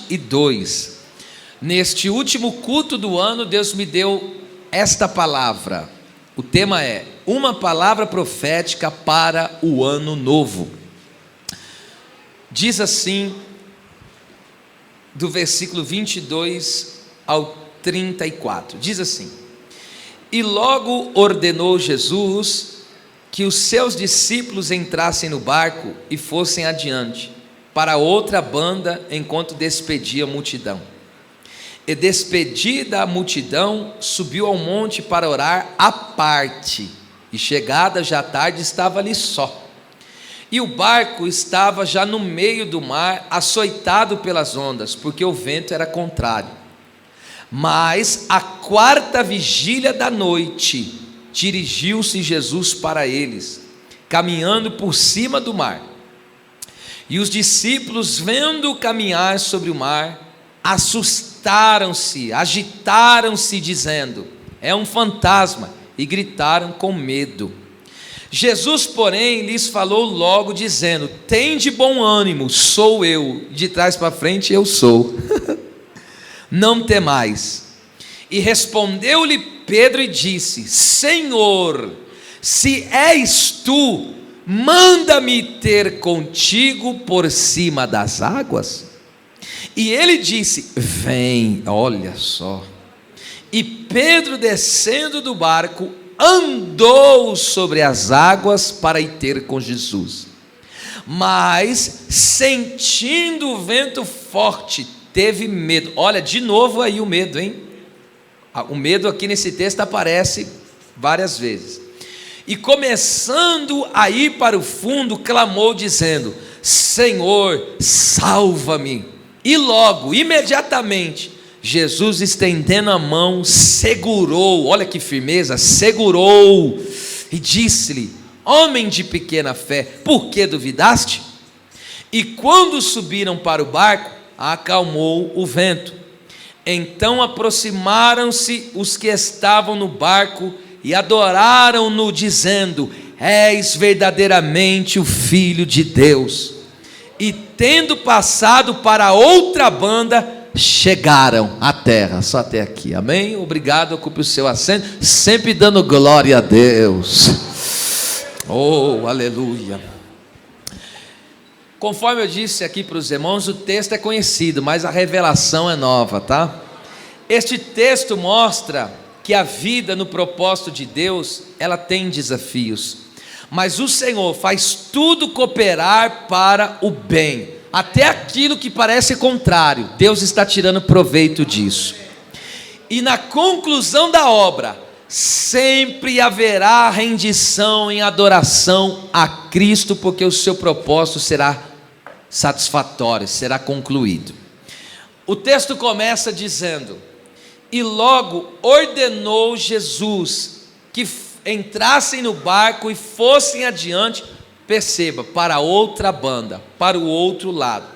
22. Neste último culto do ano, Deus me deu esta palavra. O tema é uma palavra profética para o ano novo. Diz assim, do versículo 22 ao 34, diz assim: E logo ordenou Jesus que os seus discípulos entrassem no barco e fossem adiante, para outra banda, enquanto despedia a multidão. E despedida a multidão, subiu ao monte para orar à parte, e chegada já a tarde, estava ali só. E o barco estava já no meio do mar, açoitado pelas ondas, porque o vento era contrário. Mas à quarta vigília da noite, dirigiu-se Jesus para eles, caminhando por cima do mar. E os discípulos, vendo-o caminhar sobre o mar, assustaram-se, agitaram-se, dizendo: é um fantasma, e gritaram com medo. Jesus, porém, lhes falou logo, dizendo: tende bom ânimo, sou eu. De trás para frente, eu sou. Não temais. E respondeu-lhe Pedro e disse: Senhor, se és tu, manda-me ter contigo por cima das águas. E ele disse: vem. Olha só. E Pedro, descendo do barco, andou sobre as águas para ir ter com Jesus. Mas, sentindo o vento forte, teve medo. Olha, de novo aí o medo, hein? O medo aqui nesse texto aparece várias vezes. E começando a ir para o fundo, clamou dizendo: Senhor, salva-me. E logo, imediatamente, Jesus, estendendo a mão, segurou, olha que firmeza, segurou, e disse-lhe: homem de pequena fé, por que duvidaste? E quando subiram para o barco, acalmou o vento. Então aproximaram-se os que estavam no barco e adoraram-no, dizendo: és verdadeiramente o Filho de Deus. E tendo passado para outra banda, chegaram à terra. Só até aqui, amém? Obrigado, ocupe o seu assento, sempre dando glória a Deus. Oh, aleluia. Conforme eu disse aqui para os irmãos, o texto é conhecido, mas a revelação é nova, tá? Este texto mostra que a vida no propósito de Deus, ela tem desafios, mas o Senhor faz tudo cooperar para o bem. Até aquilo que parece contrário, Deus está tirando proveito disso. E na conclusão da obra, sempre haverá rendição em adoração a Cristo, porque o seu propósito será satisfatório, será concluído. O texto começa dizendo: e logo ordenou Jesus que entrassem no barco e fossem adiante. Perceba, para outra banda, para o outro lado.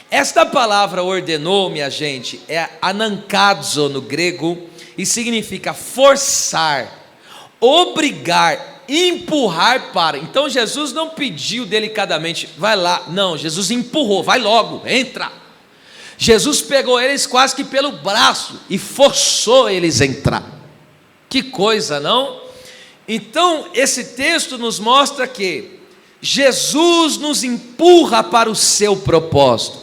Esta palavra ordenou, minha gente, é anankazo no grego, e significa forçar, obrigar, empurrar para. Então Jesus não pediu delicadamente, vai lá, não, Jesus empurrou, vai logo, entra. Jesus pegou eles quase que pelo braço e forçou eles a entrar. Que coisa, não? Então esse texto nos mostra que Jesus nos empurra para o seu propósito.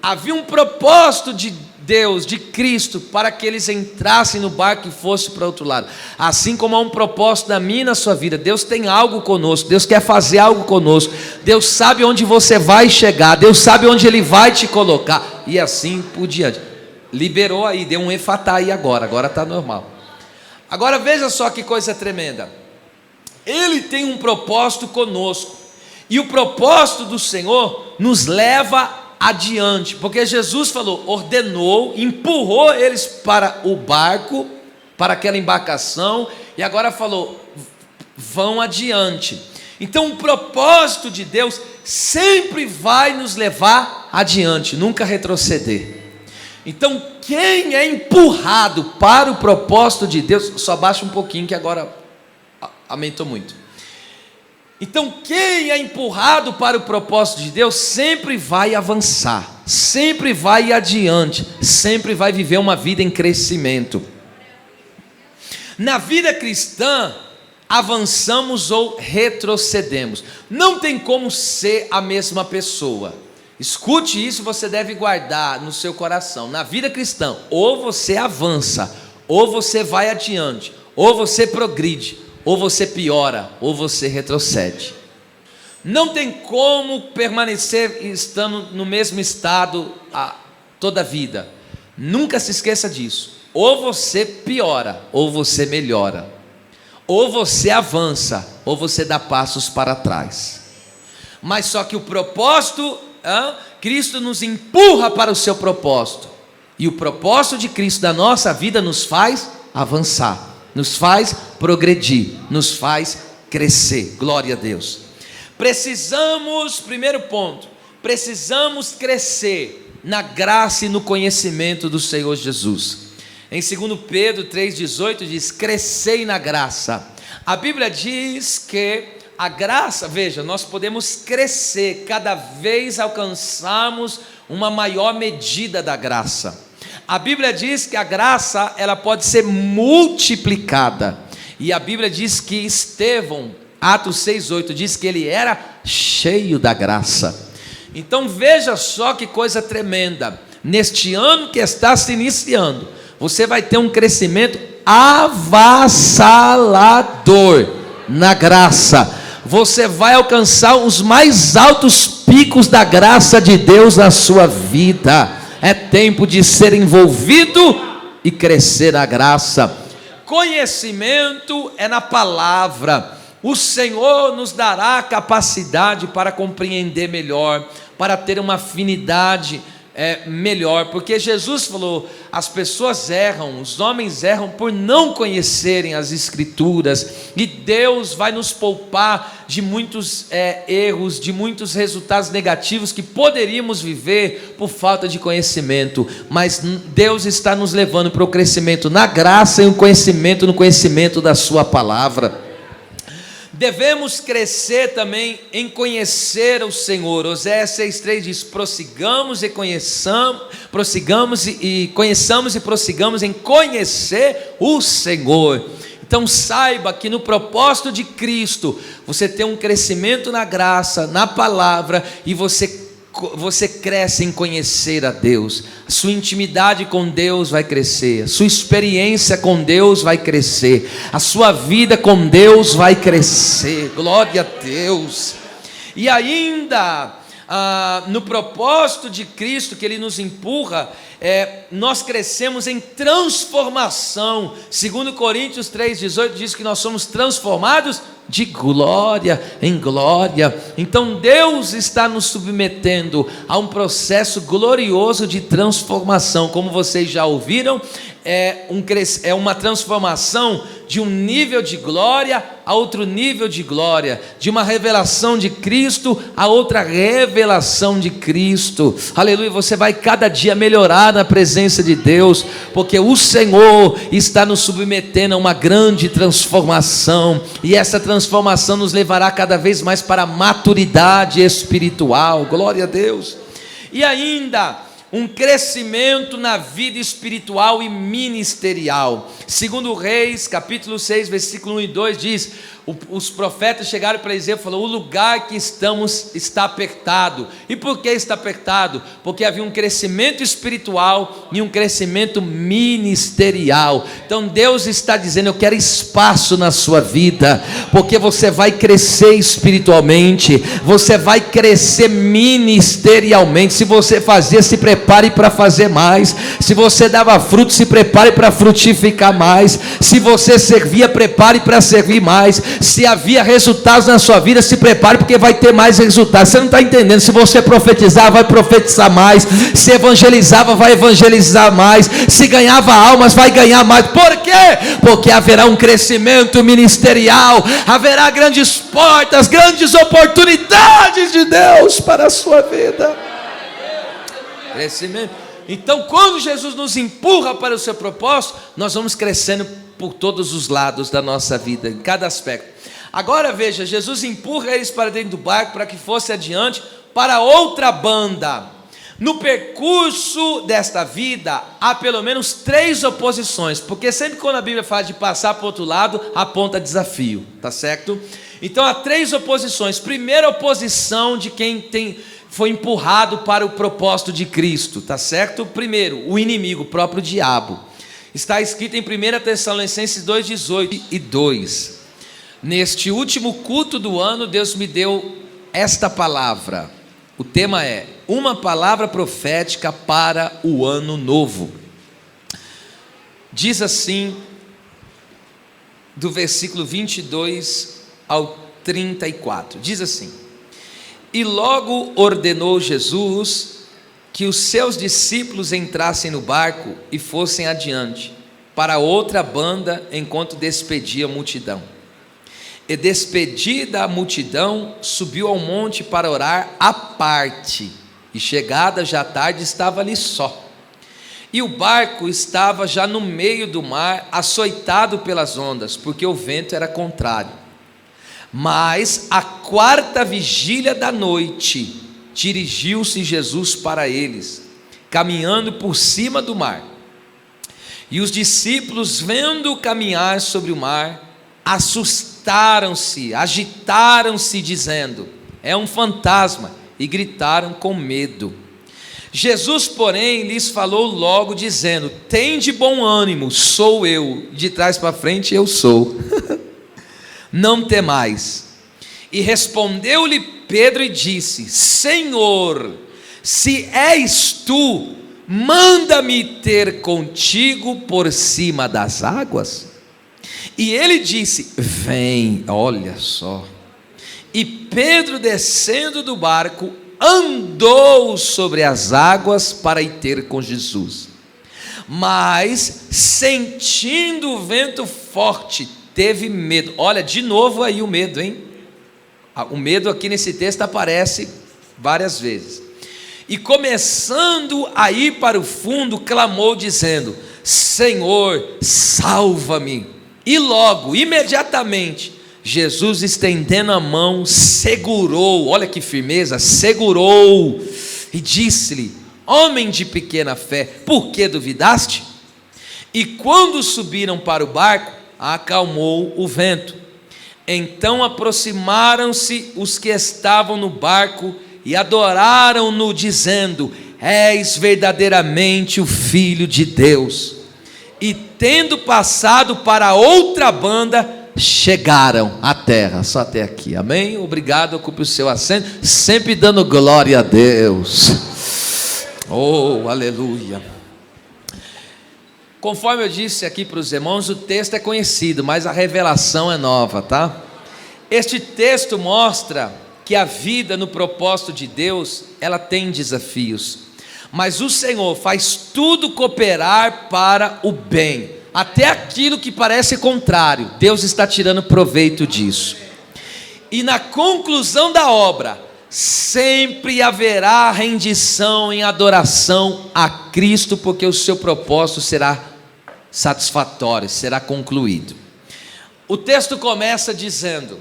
Havia um propósito de Deus, de Cristo, para que eles entrassem no barco e fossem para o outro lado. Assim como há um propósito na minha e na sua vida. Deus tem algo conosco, Deus quer fazer algo conosco, Deus sabe onde você vai chegar, Deus sabe onde Ele vai te colocar, e assim por diante. Liberou aí, deu um efatá aí agora está normal. Agora veja só que coisa tremenda. Ele tem um propósito conosco, e o propósito do Senhor nos leva adiante, porque Jesus falou, ordenou, empurrou eles para o barco, para aquela embarcação, e agora falou, vão adiante. Então o propósito de Deus sempre vai nos levar adiante, nunca retroceder. Então quem é empurrado para o propósito de Deus, só baixa um pouquinho que agora aumentou muito. Então, quem é empurrado para o propósito de Deus sempre vai avançar, sempre vai adiante, sempre vai viver uma vida em crescimento. Na vida cristã, avançamos ou retrocedemos. Não tem como ser a mesma pessoa. Escute isso, você deve guardar no seu coração. Na vida cristã, ou você avança, ou você vai adiante, ou você progride, ou você piora, ou você retrocede. Não tem como permanecer estando no mesmo estado toda a vida. Nunca se esqueça disso. Ou você piora, ou você melhora. Ou você avança, ou você dá passos para trás. Mas só que o propósito, Cristo nos empurra para o seu propósito. E o propósito de Cristo da nossa vida nos faz avançar, nos faz progredir, nos faz crescer. Glória a Deus. Precisamos, primeiro ponto, precisamos crescer na graça e no conhecimento do Senhor Jesus. Em 2 Pedro 3,18 diz: crescei na graça. A Bíblia diz que a graça, veja, nós podemos crescer, cada vez alcançarmos uma maior medida da graça. A Bíblia diz que a graça, ela pode ser multiplicada. E a Bíblia diz que Estevão, Atos 6,8, diz que ele era cheio da graça. Então veja só que coisa tremenda. Neste ano que está se iniciando, você vai ter um crescimento avassalador na graça. Você vai alcançar os mais altos picos da graça de Deus na sua vida. É tempo de ser envolvido e crescer na graça. Conhecimento é na palavra. O Senhor nos dará a capacidade para compreender melhor, para ter uma afinidade melhor, porque Jesus falou: as pessoas erram, os homens erram por não conhecerem as Escrituras, e Deus vai nos poupar de muitos erros, de muitos resultados negativos que poderíamos viver por falta de conhecimento. Mas Deus está nos levando para o crescimento na graça e no conhecimento da sua palavra. Devemos crescer também em conhecer o Senhor. Oséias 6,3 diz: prossigamos e conheçamos e prossigamos em conhecer o Senhor. Então saiba que no propósito de Cristo, você tem um crescimento na graça, na palavra, e você cresce em conhecer a Deus. A sua intimidade com Deus vai crescer, a sua experiência com Deus vai crescer, a sua vida com Deus vai crescer. Glória a Deus. E ainda no propósito de Cristo, que Ele nos empurra, nós crescemos em transformação. 2 Coríntios 3,18 diz que nós somos transformados de glória em glória. Então Deus está nos submetendo a um processo glorioso de transformação. Como vocês já ouviram, é uma transformação de um nível de glória a outro nível de glória, de uma revelação de Cristo a outra revelação de Cristo. Aleluia. Você vai cada dia melhorar na presença de Deus, porque o Senhor está nos submetendo a uma grande transformação, e essa transformação nos levará cada vez mais para a maturidade espiritual. Glória a Deus. E ainda um crescimento na vida espiritual e ministerial. Segundo Reis, capítulo 6, versículo 1 e 2 diz: os profetas chegaram para Eliseu e falaram: o lugar que estamos está apertado. E por que está apertado? Porque havia um crescimento espiritual e um crescimento ministerial. Então Deus está dizendo: eu quero espaço na sua vida, porque você vai crescer espiritualmente, você vai crescer ministerialmente. Se você fazia, se prepare para fazer mais. Se você dava fruto, se prepare para frutificar mais. Se você servia, prepare para servir mais. Se havia resultados na sua vida, se prepare, porque vai ter mais resultados. Você não está entendendo? Se você profetizar, vai profetizar mais. Se evangelizava, vai evangelizar mais. Se ganhava almas, vai ganhar mais. Por quê? Porque haverá um crescimento ministerial, haverá grandes portas, grandes oportunidades de Deus para a sua vida. Crescimento. Então, quando Jesus nos empurra para o seu propósito, nós vamos crescendo por todos os lados da nossa vida, em cada aspecto. Agora veja, Jesus empurra eles para dentro do barco para que fosse adiante para outra banda. No percurso desta vida, há pelo menos 3 oposições, porque sempre quando a Bíblia fala de passar para o outro lado, aponta desafio, tá certo? Então há 3 oposições. Primeira oposição de quem foi empurrado para o propósito de Cristo, tá certo? Primeiro, o inimigo, o próprio diabo. Está escrito em 1 Tessalonicenses 2,18 e 2. Neste último culto do ano, Deus me deu esta palavra. O tema é uma palavra profética para o ano novo. Diz assim, do versículo 22 ao 34, diz assim: e logo ordenou Jesus que os seus discípulos entrassem no barco e fossem adiante, para outra banda, enquanto despedia a multidão. E despedida a multidão, subiu ao monte para orar à parte, e chegada já tarde estava ali só. E o barco estava já no meio do mar, açoitado pelas ondas, porque o vento era contrário. Mas à 4ª vigília da noite, dirigiu-se Jesus para eles, caminhando por cima do mar. E os discípulos, vendo-o caminhar sobre o mar, assustaram-se, agitaram-se, dizendo: é um fantasma, e gritaram com medo. Jesus, porém, lhes falou logo, dizendo: tende bom ânimo, sou eu. De trás para frente, eu sou. Não temais. E respondeu-lhe Pedro e disse: Senhor, se és tu, manda-me ter contigo por cima das águas. E ele disse: vem. Olha só. E Pedro, descendo do barco, andou sobre as águas para ir ter com Jesus. Mas, sentindo o vento forte, teve medo. Olha, de novo aí o medo, hein? O medo aqui nesse texto aparece várias vezes. E começando a ir para o fundo, clamou dizendo: Senhor, salva-me. E logo, imediatamente, Jesus, estendendo a mão, segurou, olha que firmeza, segurou, e disse-lhe: homem de pequena fé, por que duvidaste? E quando subiram para o barco, acalmou o vento. Então aproximaram-se os que estavam no barco e adoraram-no, dizendo: és verdadeiramente o Filho de Deus. E tendo passado para outra banda, chegaram à terra. Só até aqui, amém? Obrigado, ocupe o seu assento, sempre dando glória a Deus. Oh, aleluia. Conforme eu disse aqui para os irmãos, o texto é conhecido, mas a revelação é nova, tá? Este texto mostra que a vida no propósito de Deus, ela tem desafios, mas o Senhor faz tudo cooperar para o bem, até aquilo que parece contrário, Deus está tirando proveito disso. E na conclusão da obra, sempre haverá rendição em adoração a Cristo, porque o seu propósito será satisfatório, será concluído. O texto começa dizendo: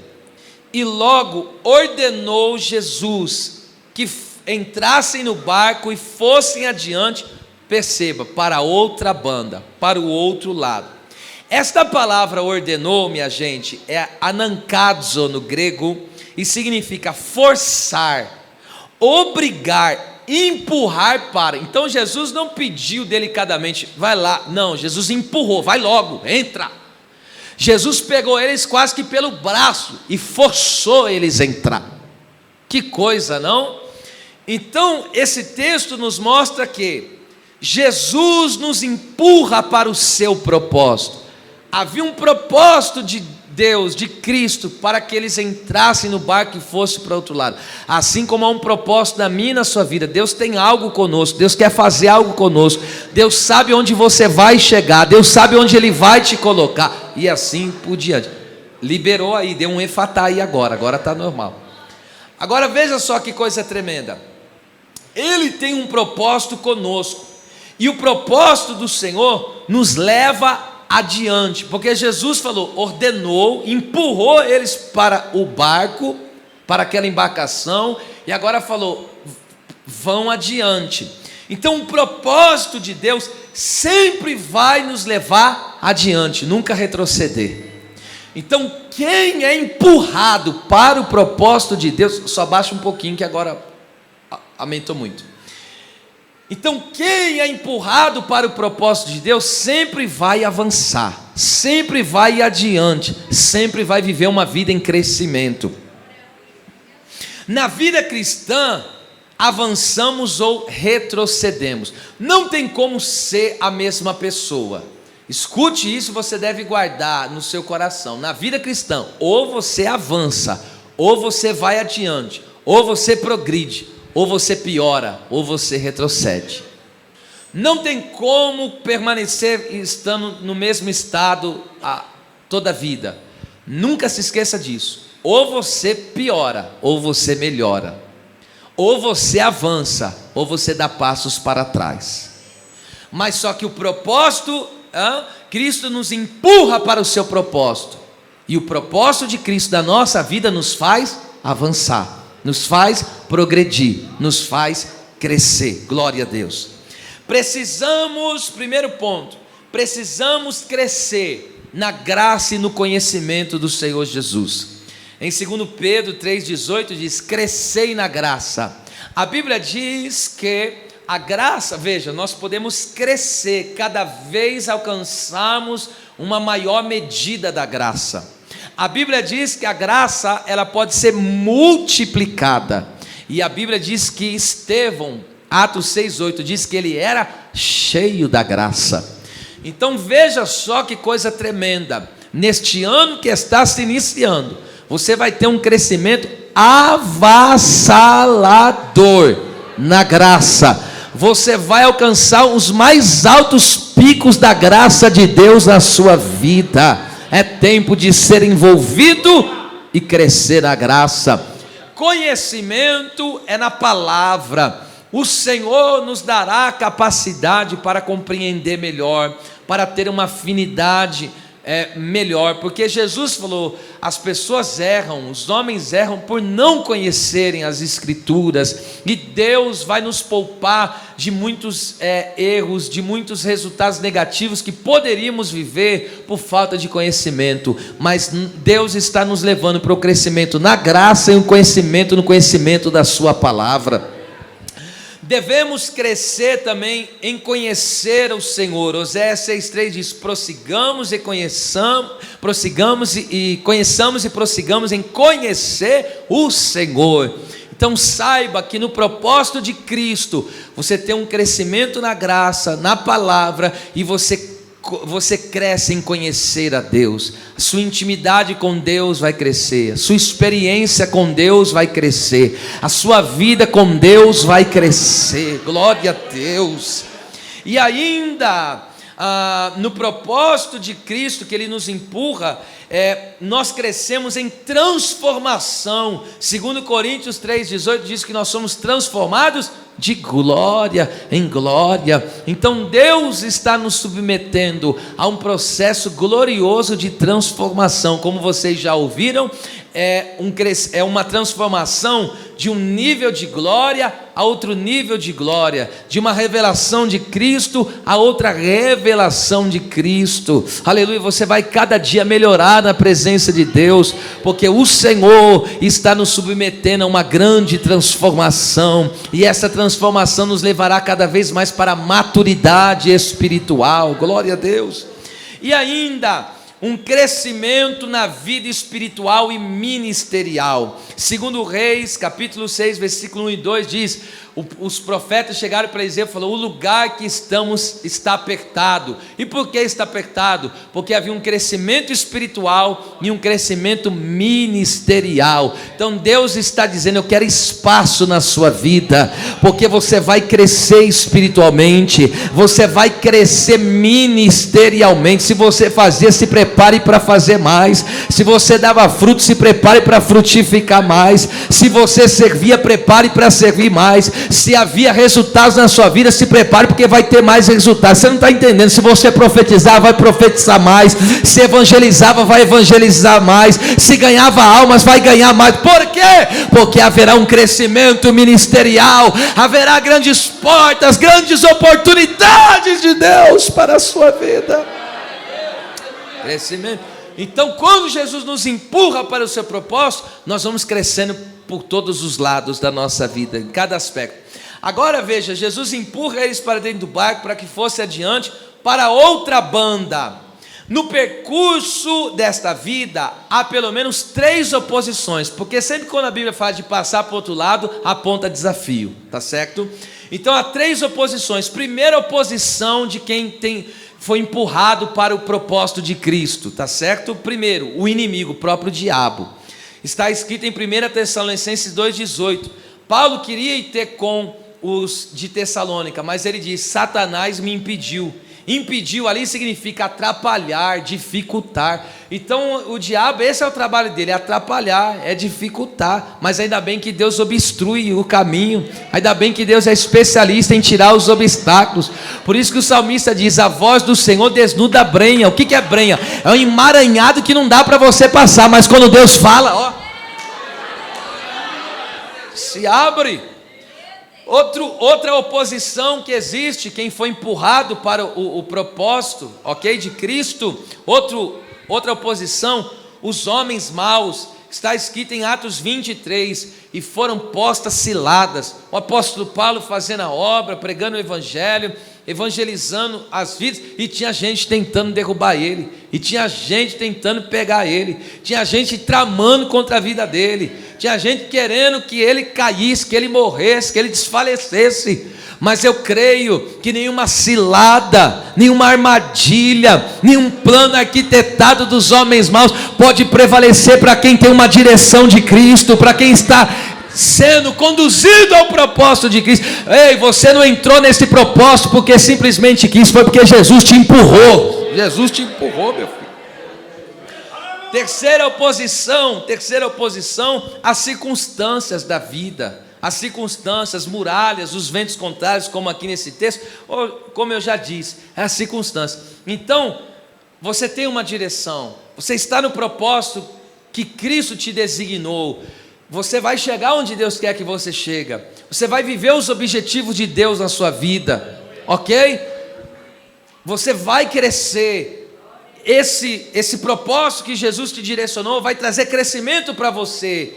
e logo ordenou Jesus que entrassem no barco e fossem adiante, perceba, para outra banda, para o outro lado. Esta palavra ordenou, minha gente, é anankazo no grego, e significa forçar, obrigar, empurrar para. Então Jesus não pediu delicadamente, vai lá, não, Jesus empurrou, vai logo, entra. Jesus pegou eles quase que pelo braço e forçou eles a entrar. Que coisa, não? Então esse texto nos mostra que Jesus nos empurra para o seu propósito. Havia um propósito de Deus, de Cristo, para que eles entrassem no barco e fossem para o outro lado. Assim como há um propósito na minha e na sua vida. Deus tem algo conosco, Deus quer fazer algo conosco, Deus sabe onde você vai chegar, Deus sabe onde Ele vai te colocar, e assim por diante. Liberou aí, deu um efatá aí agora está normal. Agora veja só que coisa tremenda. Ele tem um propósito conosco, e o propósito do Senhor nos leva adiante, porque Jesus falou, ordenou, empurrou eles para o barco, para aquela embarcação, e agora falou, vão adiante. Então o propósito de Deus sempre vai nos levar adiante, nunca retroceder. Então quem é empurrado para o propósito de Deus, só baixa um pouquinho que agora aumentou muito. Então quem é empurrado para o propósito de Deus sempre vai avançar, sempre vai adiante, sempre vai viver uma vida em crescimento. Na vida cristã, avançamos ou retrocedemos, não tem como ser a mesma pessoa. Escute isso, você deve guardar no seu coração. Na vida cristã, ou você avança, ou você vai adiante, ou você progride, ou você piora, ou você retrocede. Não tem como permanecer estando no mesmo estado toda a vida. Nunca se esqueça disso. Ou você piora, ou você melhora. Ou você avança, ou você dá passos para trás. Mas só que o propósito, Cristo nos empurra para o seu propósito. E o propósito de Cristo da nossa vida nos faz avançar, nos faz progredir, nos faz crescer. Glória a Deus. Precisamos, primeiro ponto, precisamos crescer na graça e no conhecimento do Senhor Jesus. Em 2 Pedro 3,18 diz, crescei na graça. A Bíblia diz que a graça, veja, nós podemos crescer, cada vez alcançarmos uma maior medida da graça. A Bíblia diz que a graça, ela pode ser multiplicada. E a Bíblia diz que Estevão, Atos 6,8, diz que ele era cheio da graça. Então veja só que coisa tremenda. Neste ano que está se iniciando, você vai ter um crescimento avassalador na graça. Você vai alcançar os mais altos picos da graça de Deus na sua vida. É tempo de ser envolvido e crescer na graça. Conhecimento é na palavra. O Senhor nos dará a capacidade para compreender melhor, para ter uma afinidade melhor, porque Jesus falou, as pessoas erram, os homens erram por não conhecerem as Escrituras, e Deus vai nos poupar de muitos erros, de muitos resultados negativos que poderíamos viver por falta de conhecimento, mas Deus está nos levando para o crescimento na graça e no conhecimento da sua palavra. Devemos crescer também em conhecer o Senhor. Oséias 6,3 diz, prossigamos e prossigamos em conhecer o Senhor. Então saiba que no propósito de Cristo, você tem um crescimento na graça, na palavra, e você cresce em conhecer a Deus. A sua intimidade com Deus vai crescer, a sua experiência com Deus vai crescer, a sua vida com Deus vai crescer. Glória a Deus. E ainda no propósito de Cristo que Ele nos empurra, nós crescemos em transformação. 2 Coríntios 3,18 diz que nós somos transformados de glória em glória. Então Deus está nos submetendo a um processo glorioso de transformação. Como vocês já ouviram, é uma transformação de um nível de glória a outro nível de glória, de uma revelação de Cristo a outra revelação de Cristo. Aleluia. Você vai cada dia melhorar na presença de Deus, porque o Senhor está nos submetendo a uma grande transformação, e essa transformação nos levará cada vez mais para a maturidade espiritual. Glória a Deus. E ainda um crescimento na vida espiritual e ministerial. 2 Reis, capítulo 6, versículo 1 e 2 diz, os profetas chegaram para Eliseu e falaram, o lugar que estamos está apertado. E por que está apertado? Porque havia um crescimento espiritual e um crescimento ministerial. Então Deus está dizendo, eu quero espaço na sua vida, porque você vai crescer espiritualmente, você vai crescer ministerialmente. Se você fazia, se prepare para fazer mais. Se você dava fruto, se prepare para frutificar mais. Se você servia, prepare para servir mais. Se havia resultados na sua vida, se prepare, porque vai ter mais resultados. Você não está entendendo. Se você profetizar, vai profetizar mais. Se evangelizava, vai evangelizar mais. Se ganhava almas, vai ganhar mais. Por quê? Porque haverá um crescimento ministerial, haverá grandes portas, grandes oportunidades de Deus para a sua vida. Crescimento. Então, quando Jesus nos empurra para o seu propósito, nós vamos crescendo por todos os lados da nossa vida, em cada aspecto. Agora veja, Jesus empurra eles para dentro do barco para que fosse adiante para outra banda. No percurso desta vida, há pelo menos 3 oposições, porque sempre quando a Bíblia fala de passar para o outro lado, aponta desafio, tá certo? Então há 3 oposições. Primeira oposição de quem foi empurrado para o propósito de Cristo, tá certo? Primeiro, o inimigo, o próprio diabo. Está escrito em 1 Tessalonicenses 2,18. Paulo queria ir ter com os de Tessalônica, mas ele diz: Satanás me impediu. Impediu ali significa atrapalhar, dificultar. Então o diabo, esse é o trabalho dele, é atrapalhar, é dificultar. Mas ainda bem que Deus obstrui o caminho, ainda bem que Deus é especialista em tirar os obstáculos. Por isso que o salmista diz: a voz do Senhor desnuda a brenha. O que é brenha? É um emaranhado que não dá para você passar, mas quando Deus fala, ó, se abre. Outra oposição que existe, quem foi empurrado para o propósito, ok, de Cristo. Outra oposição, os homens maus. Está escrito em Atos 23, e foram postas ciladas. O apóstolo Paulo fazendo a obra, pregando o evangelho, evangelizando as vidas, e tinha gente tentando derrubar ele, e tinha gente tentando pegar ele, tinha gente tramando contra a vida dele, tinha gente querendo que ele caísse, que ele morresse, que ele desfalecesse. Mas eu creio que nenhuma cilada, nenhuma armadilha, nenhum plano arquitetado dos homens maus pode prevalecer para quem tem uma direção de Cristo, para quem está sendo conduzido ao propósito de Cristo. Ei, você não entrou nesse propósito porque simplesmente quis, foi porque Jesus te empurrou. Jesus te empurrou, meu filho. Terceira oposição, as circunstâncias da vida. As circunstâncias, muralhas, os ventos contrários, como aqui nesse texto, ou, como eu já disse, é a circunstância. Então, você tem uma direção, você está no propósito que Cristo te designou, você vai chegar onde Deus quer que você chegue, você vai viver os objetivos de Deus na sua vida, ok? Você vai crescer. Esse propósito que Jesus te direcionou vai trazer crescimento para você.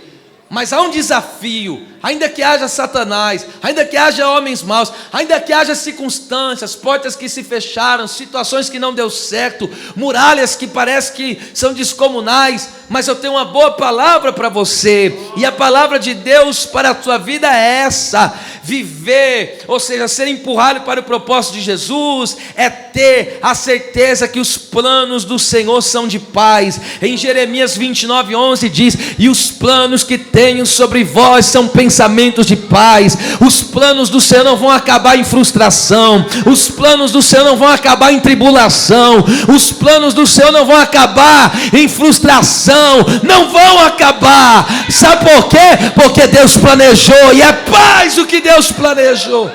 Mas há um desafio, ainda que haja Satanás, ainda que haja homens maus, ainda que haja circunstâncias, portas que se fecharam, situações que não deu certo, muralhas que parece que são descomunais, mas eu tenho uma boa palavra para você, e a palavra de Deus para a tua vida é essa: viver, ou seja, ser empurrado para o propósito de Jesus, é ter a certeza que os planos do Senhor são de paz. Em Jeremias 29:11 diz: e os planos que tenho sobre vós são pensamentos de paz. Os planos do Senhor não vão acabar em frustração, os planos do Senhor não vão acabar em tribulação, os planos do Senhor não vão acabar em frustração, não vão acabar. Sabe por quê? Porque Deus planejou, e é paz o que Deus planejou.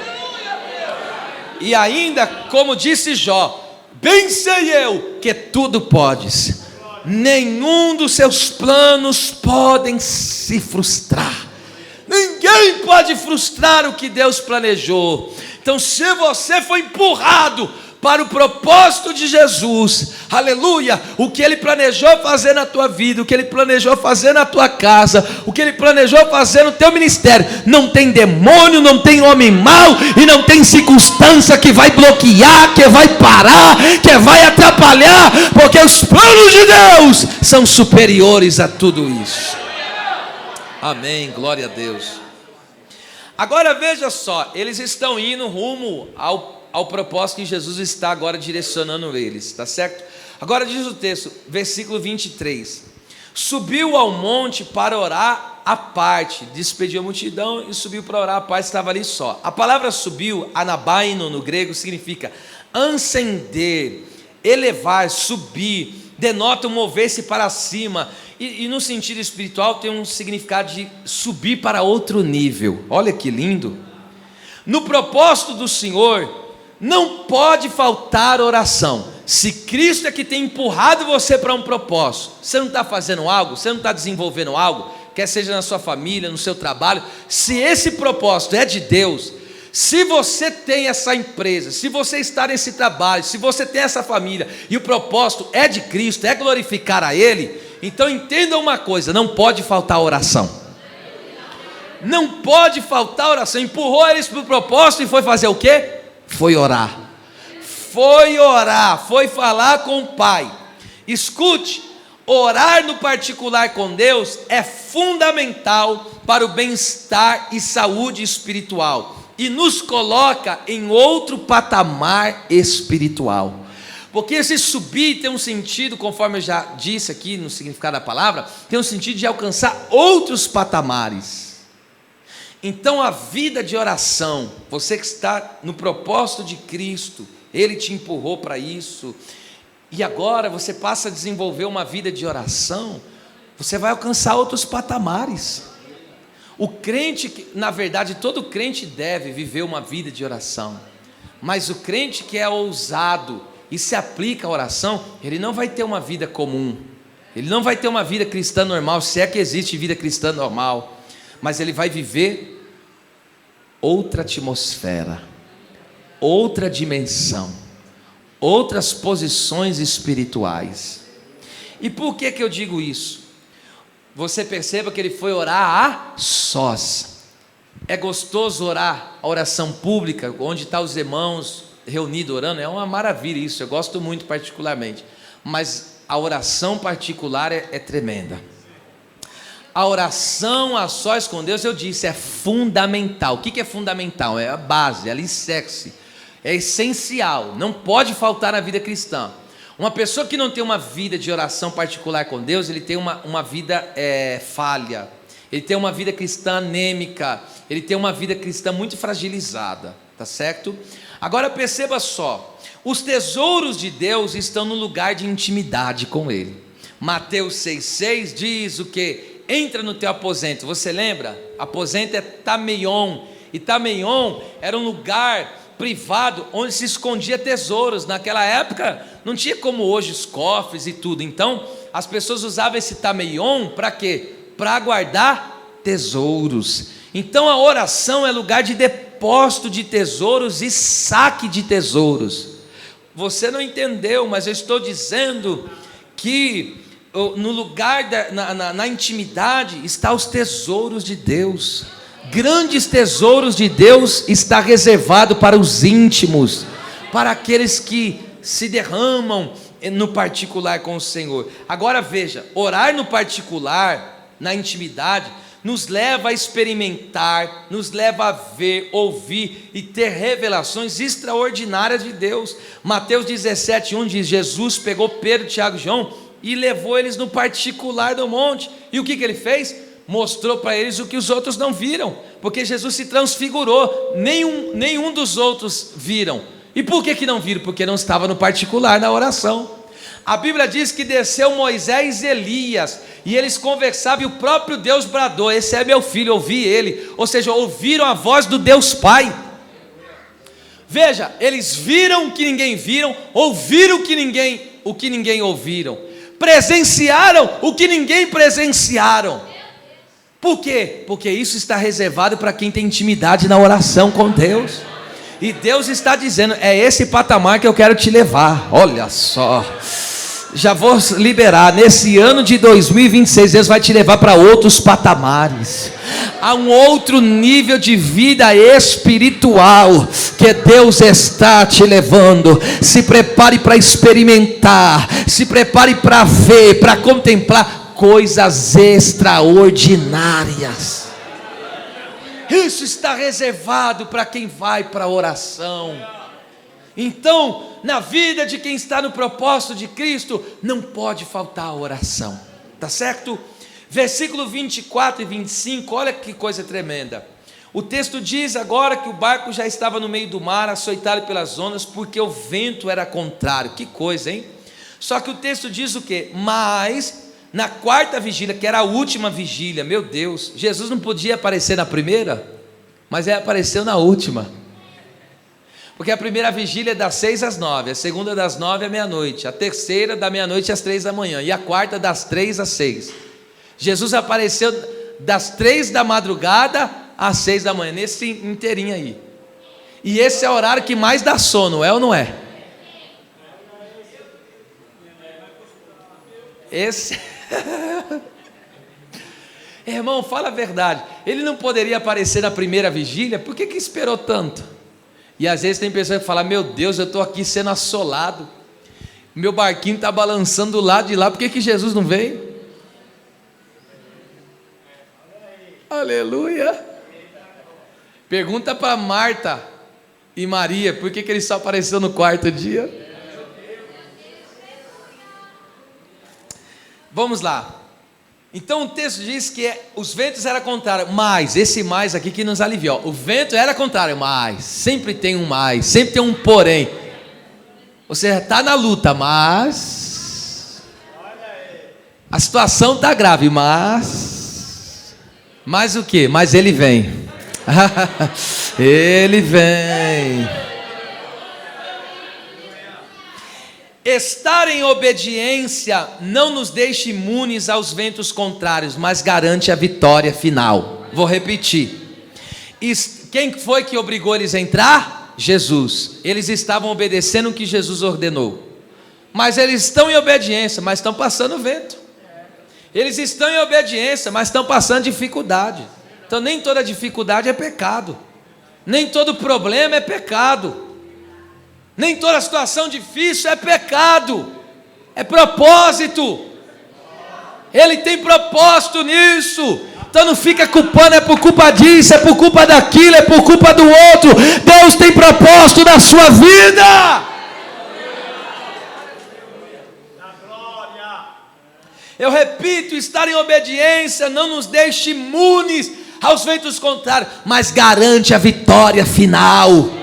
E ainda, como disse Jó: bem sei eu que tudo podes, nenhum dos seus planos podem se frustrar. Ninguém pode frustrar o que Deus planejou. Então, se você foi empurrado para o propósito de Jesus, aleluia, o que Ele planejou fazer na tua vida, o que Ele planejou fazer na tua casa, o que Ele planejou fazer no teu ministério, não tem demônio, não tem homem mau, e não tem circunstância que vai bloquear, que vai parar, que vai atrapalhar, porque os planos de Deus são superiores a tudo isso. Amém, glória a Deus. Agora veja só, eles estão indo rumo ao propósito que Jesus está agora direcionando eles, está certo? Agora diz o texto, versículo 23: subiu ao monte para orar à parte, despediu a multidão e subiu para orar à parte, estava ali só. A palavra subiu, anabaino no grego, significa ascender, elevar, subir, denota mover-se para cima, e no sentido espiritual tem um significado de subir para outro nível. Olha que lindo. No propósito do Senhor, não pode faltar oração. Se Cristo é que tem empurrado você para um propósito, você não está fazendo algo, você não está desenvolvendo algo, quer seja na sua família, no seu trabalho, se esse propósito é de Deus, se você tem essa empresa, se você está nesse trabalho, se você tem essa família, e o propósito é de Cristo, é glorificar a Ele, então entenda uma coisa, não pode faltar oração. Não pode faltar oração. Empurrou eles para o propósito e foi fazer o quê? Foi orar. Foi orar, foi falar com o Pai. Escute, orar no particular com Deus é fundamental para o bem-estar e saúde espiritual, e nos coloca em outro patamar espiritual. Porque esse subir tem um sentido, conforme eu já disse aqui no significado da palavra, tem um sentido de alcançar outros patamares. Então a vida de oração, você que está no propósito de Cristo, Ele te empurrou para isso, e agora você passa a desenvolver uma vida de oração, você vai alcançar outros patamares. O crente, na verdade, todo crente deve viver uma vida de oração, mas o crente que é ousado e se aplica à oração, ele não vai ter uma vida comum, ele não vai ter uma vida cristã normal, se é que existe vida cristã normal, mas ele vai viver outra atmosfera, outra dimensão, outras posições espirituais. E por que eu digo isso? Você perceba que ele foi orar a sós. É gostoso orar a oração pública, onde estão os irmãos reunidos orando, é uma maravilha isso, eu gosto muito particularmente, mas a oração particular é tremenda. A oração a sós com Deus, eu disse, é fundamental. O que é fundamental? É a base, é alicerce, é essencial, não pode faltar na vida cristã. Uma pessoa que não tem uma vida de oração particular com Deus, ele tem uma vida falha, ele tem uma vida cristã anêmica, ele tem uma vida cristã muito fragilizada, tá certo? Agora perceba só, os tesouros de Deus estão no lugar de intimidade com Ele. Mateus 6,6 diz o que? Entra no teu aposento. Você lembra? Aposento é tameion, e tameion era um lugar privado onde se escondia tesouros. Naquela época não tinha como hoje os cofres e tudo, então as pessoas usavam esse tameion para quê? Para guardar tesouros. Então a oração é lugar de depósito de tesouros e saque de tesouros. Você não entendeu, mas eu estou dizendo que no lugar na intimidade está os tesouros de Deus. Grandes tesouros de Deus está reservado para os íntimos, para aqueles que se derramam no particular com o Senhor. Agora veja, orar no particular, na intimidade, nos leva a experimentar, nos leva a ver, ouvir e ter revelações extraordinárias de Deus. Mateus 17:1 diz: Jesus pegou Pedro, Tiago e João e levou eles no particular do monte. E o que ele fez? Mostrou para eles o que os outros não viram, porque Jesus se transfigurou, nenhum dos outros viram. E por que não viram? Porque não estava no particular, na oração. A Bíblia diz que desceu Moisés e Elias, e eles conversavam, e o próprio Deus bradou: esse é meu filho, ouvi ele. Ou seja, ouviram a voz do Deus Pai. Veja, eles viram o que ninguém viram, ouviram o que ninguém ouviram, presenciaram o que ninguém presenciaram. Por quê? Porque isso está reservado para quem tem intimidade na oração com Deus. E Deus está dizendo: é esse patamar que eu quero te levar. Olha só, já vou liberar, nesse ano de 2026, Deus vai te levar para outros patamares, a um outro nível de vida espiritual, que Deus está te levando. Se prepare para experimentar, se prepare para ver, para contemplar coisas extraordinárias. Isso está reservado para quem vai para a oração. Então, na vida de quem está no propósito de Cristo, não pode faltar a oração, tá certo? Versículo 24 e 25, olha que coisa tremenda. O texto diz agora que o barco já estava no meio do mar, açoitado pelas ondas, porque o vento era contrário. Que coisa, hein? Só que o texto diz o quê? Mas na quarta vigília, que era a última vigília, meu Deus, Jesus não podia aparecer na primeira, mas ele apareceu na última. Porque a primeira vigília é das 6 às 9, a segunda das 9 à meia-noite, a terceira da meia-noite às 3 da manhã e a quarta das 3 às 6. Jesus apareceu das 3 da madrugada às 6 da manhã, nesse inteirinho aí. E esse é o horário que mais dá sono, é ou não é? Esse... Irmão, fala a verdade. Ele não poderia aparecer na primeira vigília? Por que esperou tanto? E às vezes tem pessoas que falam: meu Deus, eu estou aqui sendo assolado, meu barquinho está balançando do lado de lá, por que Jesus não veio? Aleluia. Pergunta para Marta e Maria, por que ele só apareceu no quarto dia? Vamos lá. Então o texto diz que os ventos eram contrários, mas esse mais aqui que nos aliviou. O vento era contrário, mas sempre tem um mais, sempre tem um porém. Você está na luta, mas a situação está grave, mas o que? Mas ele vem. Ele vem. Estar em obediência não nos deixa imunes aos ventos contrários, mas garante a vitória final. Vou repetir. Quem foi que obrigou eles a entrar? Jesus. Eles estavam obedecendo o que Jesus ordenou. Mas eles estão em obediência, mas estão passando vento. Eles estão em obediência, mas estão passando dificuldade. Então nem toda dificuldade é pecado. Nem todo problema é pecado. Nem toda situação difícil é pecado, é propósito. Ele tem propósito nisso. Então não fica culpando, é por culpa disso, é por culpa daquilo, é por culpa do outro. Deus tem propósito na sua vida. Eu repito, estar em obediência não nos deixa imunes aos ventos contrários, mas garante a vitória final.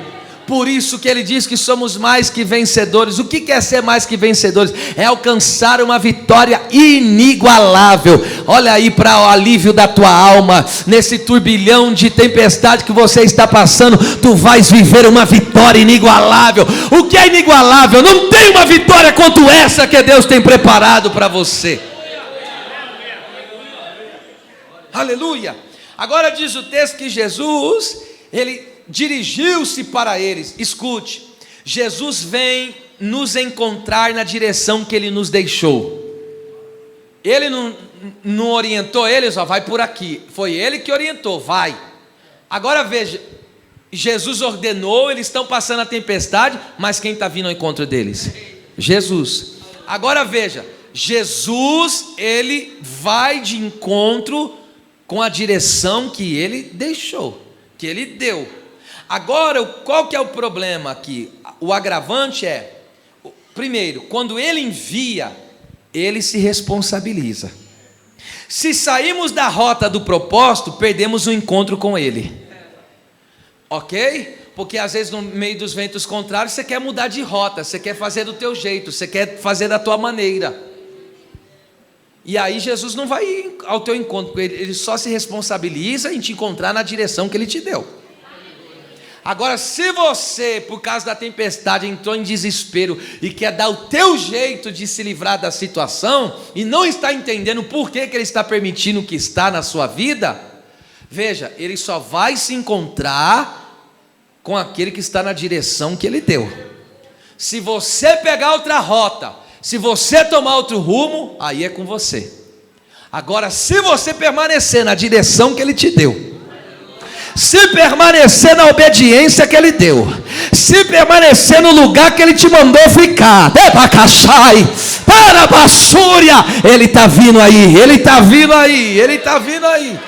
Por isso que ele diz que somos mais que vencedores. O que é ser mais que vencedores? É alcançar uma vitória inigualável. Olha aí para o alívio da tua alma. Nesse turbilhão de tempestade que você está passando, tu vais viver uma vitória inigualável. O que é inigualável? Não tem uma vitória quanto essa que Deus tem preparado para você. Aleluia. Agora diz o texto que Jesus, ele dirigiu-se para eles. Escute, Jesus vem nos encontrar na direção que ele nos deixou. Ele não orientou eles, ó, vai por aqui. Foi ele que orientou, vai. Agora veja, Jesus ordenou, eles estão passando a tempestade, mas quem está vindo ao encontro deles? Jesus. Agora veja, Jesus, ele vai de encontro com a direção que ele deixou, que ele deu. Agora, qual que é o problema aqui? O agravante é, primeiro, quando ele envia, ele se responsabiliza. Se sairmos da rota do propósito, perdemos o encontro com ele. Ok? Porque às vezes no meio dos ventos contrários, você quer mudar de rota, você quer fazer do teu jeito, você quer fazer da tua maneira. E aí Jesus não vai ir ao teu encontro, ele só se responsabiliza em te encontrar na direção que ele te deu. Agora, se você, por causa da tempestade, entrou em desespero e quer dar o teu jeito de se livrar da situação e não está entendendo por que ele está permitindo o que está na sua vida, veja, ele só vai se encontrar com aquele que está na direção que ele deu. Se você pegar outra rota, se você tomar outro rumo, aí é com você. Agora, se você permanecer na direção que ele te deu, se permanecer na obediência que ele deu, se permanecer no lugar que ele te mandou ficar, ele está vindo aí, ele está vindo aí, ele está vindo aí.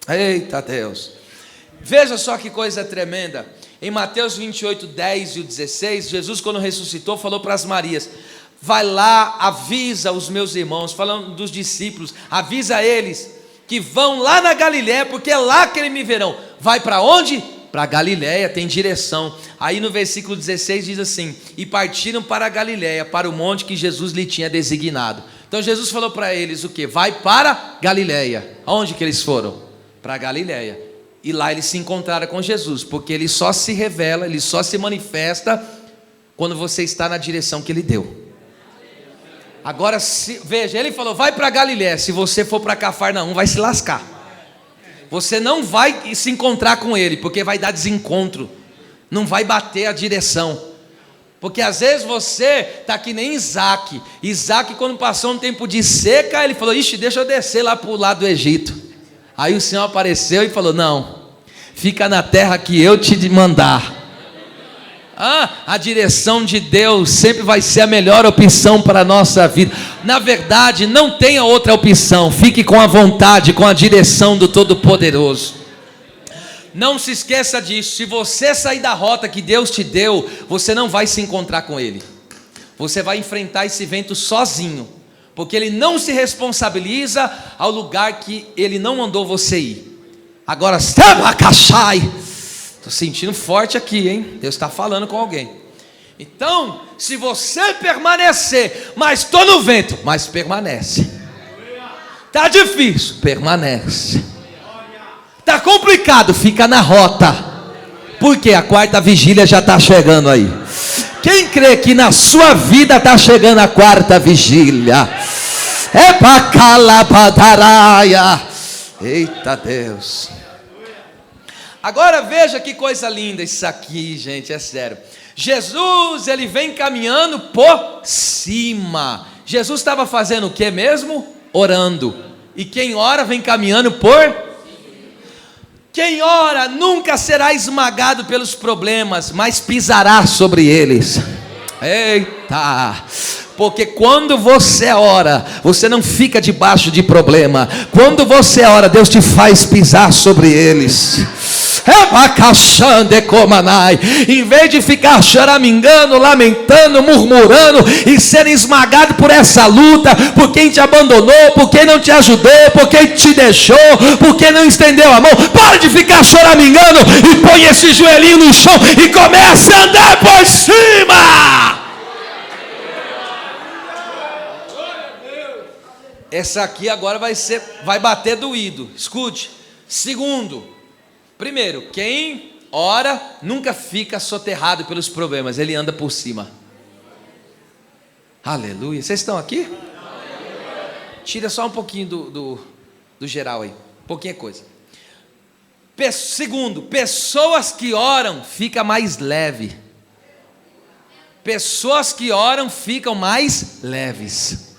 Eita Deus, veja só que coisa tremenda. Em Mateus 28, 10 e 16, Jesus, quando ressuscitou, falou para as Marias: vai lá, avisa os meus irmãos, falando dos discípulos, avisa eles que vão lá na Galiléia, porque é lá que eles me verão. Vai para onde? Para Galiléia, tem direção. Aí no versículo 16 diz assim: e partiram para a Galiléia, para o monte que Jesus lhe tinha designado. Então Jesus falou para eles o que? Vai para Galiléia. Aonde que eles foram? Para Galiléia. E lá eles se encontraram com Jesus, porque ele só se revela, ele só se manifesta quando você está na direção que ele deu. Agora, veja, ele falou, vai para Galiléia. Se você for para Cafarnaum, vai se lascar. Você não vai se encontrar com ele, porque vai dar desencontro. Não vai bater a direção. Porque às vezes você está que nem Isaac. Isaac, quando passou um tempo de seca, ele falou, ixi, deixa eu descer lá para o lado do Egito. Aí o Senhor apareceu e falou, não, fica na terra que eu te mandar. A direção de Deus sempre vai ser a melhor opção para a nossa vida. Na verdade, não tenha outra opção. Fique com a vontade, com a direção do Todo-Poderoso. Não se esqueça disso. Se você sair da rota que Deus te deu, você não vai se encontrar com Ele. Você vai enfrentar esse vento sozinho, porque Ele não se responsabiliza ao lugar que Ele não mandou você ir. Agora, estou sentindo forte aqui, hein? Deus está falando com alguém. Então, se você permanecer, mas estou no vento, mas permanece. Está difícil, permanece. Está complicado, fica na rota. Porque a quarta vigília já está chegando aí. Quem crê que na sua vida está chegando a quarta vigília? É para calabadaraia. Eita Deus. Agora veja que coisa linda isso aqui, gente, é sério. Jesus, ele vem caminhando por cima. Jesus estava fazendo o que mesmo? Orando. E quem ora vem caminhando por... Quem ora nunca será esmagado pelos problemas, mas pisará sobre eles. Eita! Porque quando você ora, você não fica debaixo de problema. Quando você ora, Deus te faz pisar sobre eles. Em vez de ficar choramingando, lamentando, murmurando e ser esmagado por essa luta, por quem te abandonou, por quem não te ajudou, por quem te deixou, por quem não estendeu a mão, para de ficar choramingando e põe esse joelhinho no chão e comece a andar por cima. Essa aqui agora vai bater doído. Escute. Segundo, primeiro, quem ora nunca fica soterrado pelos problemas, ele anda por cima. Aleluia. Vocês estão aqui? Tira só um pouquinho do geral aí. Pouquinha coisa. Segundo, pessoas que oram ficam mais leve. Pessoas que oram ficam mais leves.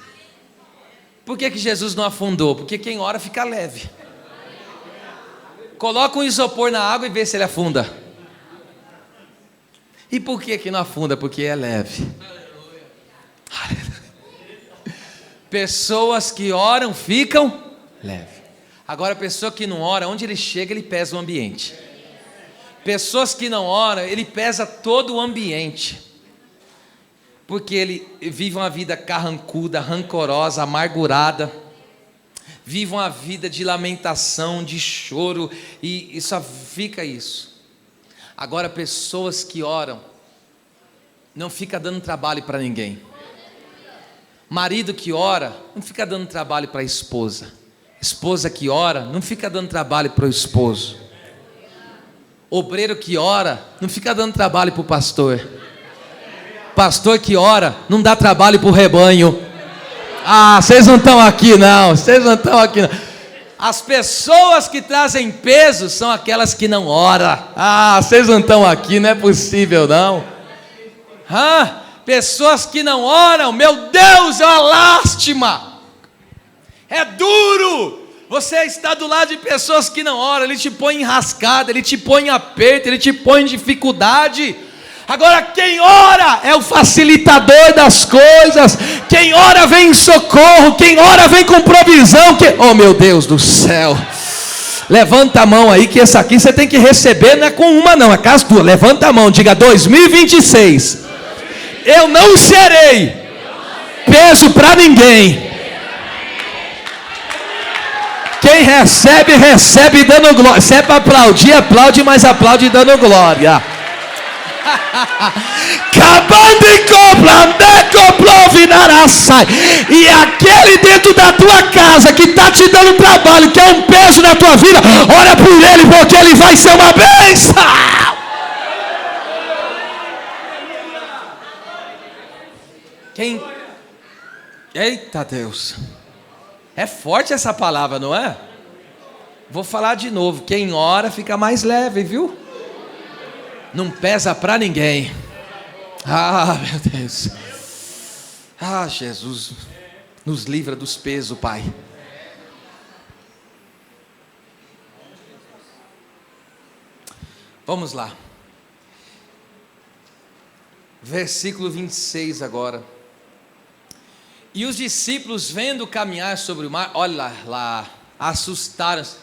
Por que Jesus não afundou? Porque quem ora fica leve. Coloca um isopor na água e vê se ele afunda. E por que não afunda? Porque é leve. Pessoas que oram ficam leve. Agora, a pessoa que não ora, onde ele chega, ele pesa o ambiente. Pessoas que não oram, ele pesa todo o ambiente. Porque ele vive uma vida carrancuda, rancorosa, amargurada. Vive uma vida de lamentação, de choro, e só fica isso. Agora, pessoas que oram, não fica dando trabalho para ninguém. Marido que ora, não fica dando trabalho para a esposa. Esposa que ora, não fica dando trabalho para o esposo. Obreiro que ora, não fica dando trabalho para o pastor. Pastor que ora, não dá trabalho para o rebanho. Vocês não estão aqui não. As pessoas que trazem peso são aquelas que não oram. Vocês não estão aqui, não é possível não. Pessoas que não oram, meu Deus, é uma lástima. É duro. Você está do lado de pessoas que não oram. Ele te põe em rascada, ele te põe em aperto, ele te põe em dificuldade. Agora, quem ora é o facilitador das coisas. Quem ora vem em socorro. Quem ora vem com provisão. Oh, meu Deus do céu. Levanta a mão aí, que essa aqui você tem que receber. Não é com uma não, é com as duas. Levanta a mão, diga 2026. Eu não serei peso para ninguém. Quem recebe, recebe dando glória. Se é para aplaudir, aplaude, mas aplaude dando glória. Acabando de comprar. E aquele dentro da tua casa que está te dando trabalho, que é um peso na tua vida, olha por ele, porque ele vai ser uma bênção. Eita Deus, é forte essa palavra, não é? Vou falar de novo, quem ora fica mais leve, viu? Não pesa para ninguém. Ah, meu Deus. Ah, Jesus, nos livra dos pesos, Pai. Vamos lá. Versículo 26 agora. E os discípulos, vendo caminhar sobre o mar, olha lá, assustaram-se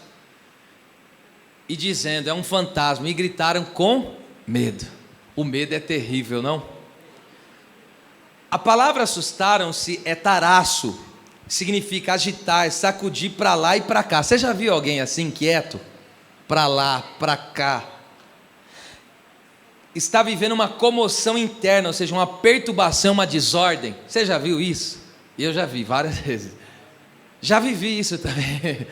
e dizendo, é um fantasma, e gritaram com medo. O medo é terrível, não? A palavra assustaram-se é taraço, significa agitar, sacudir para lá e para cá. Você já viu alguém assim, inquieto? Para lá, para cá. Está vivendo uma comoção interna, ou seja, uma perturbação, uma desordem. Você já viu isso? Eu já vi várias vezes. Já vivi isso também.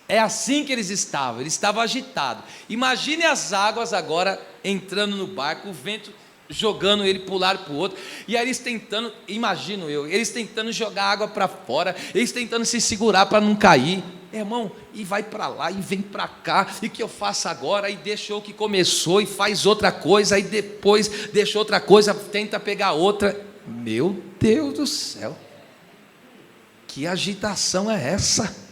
É assim que eles estavam agitados. Imagine as águas agora entrando no barco, o vento jogando ele para um lado e para o outro, e aí eles tentando, imagino eu, eles tentando jogar água para fora, eles tentando se segurar para não cair, irmão, e vai para lá, e vem para cá, e o que eu faço agora, e deixou o que começou, e faz outra coisa, aí depois deixa outra coisa, tenta pegar outra, meu Deus do céu, que agitação é essa?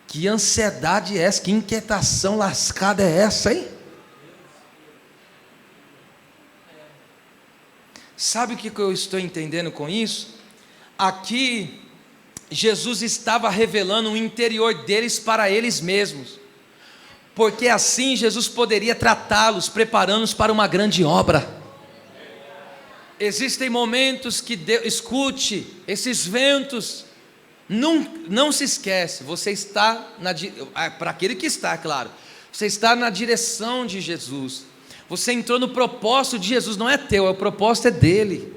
Que ansiedade é essa? Que inquietação lascada é essa, hein? Sabe o que eu estou entendendo com isso? Aqui, Jesus estava revelando o interior deles para eles mesmos, porque assim Jesus poderia tratá-los, preparando-os para uma grande obra. Existem momentos que Deus, escute, esses ventos, não se esquece, você está, para aquele que está, claro, você está na direção de Jesus. Você entrou no propósito de Jesus, não é teu, o propósito é dele.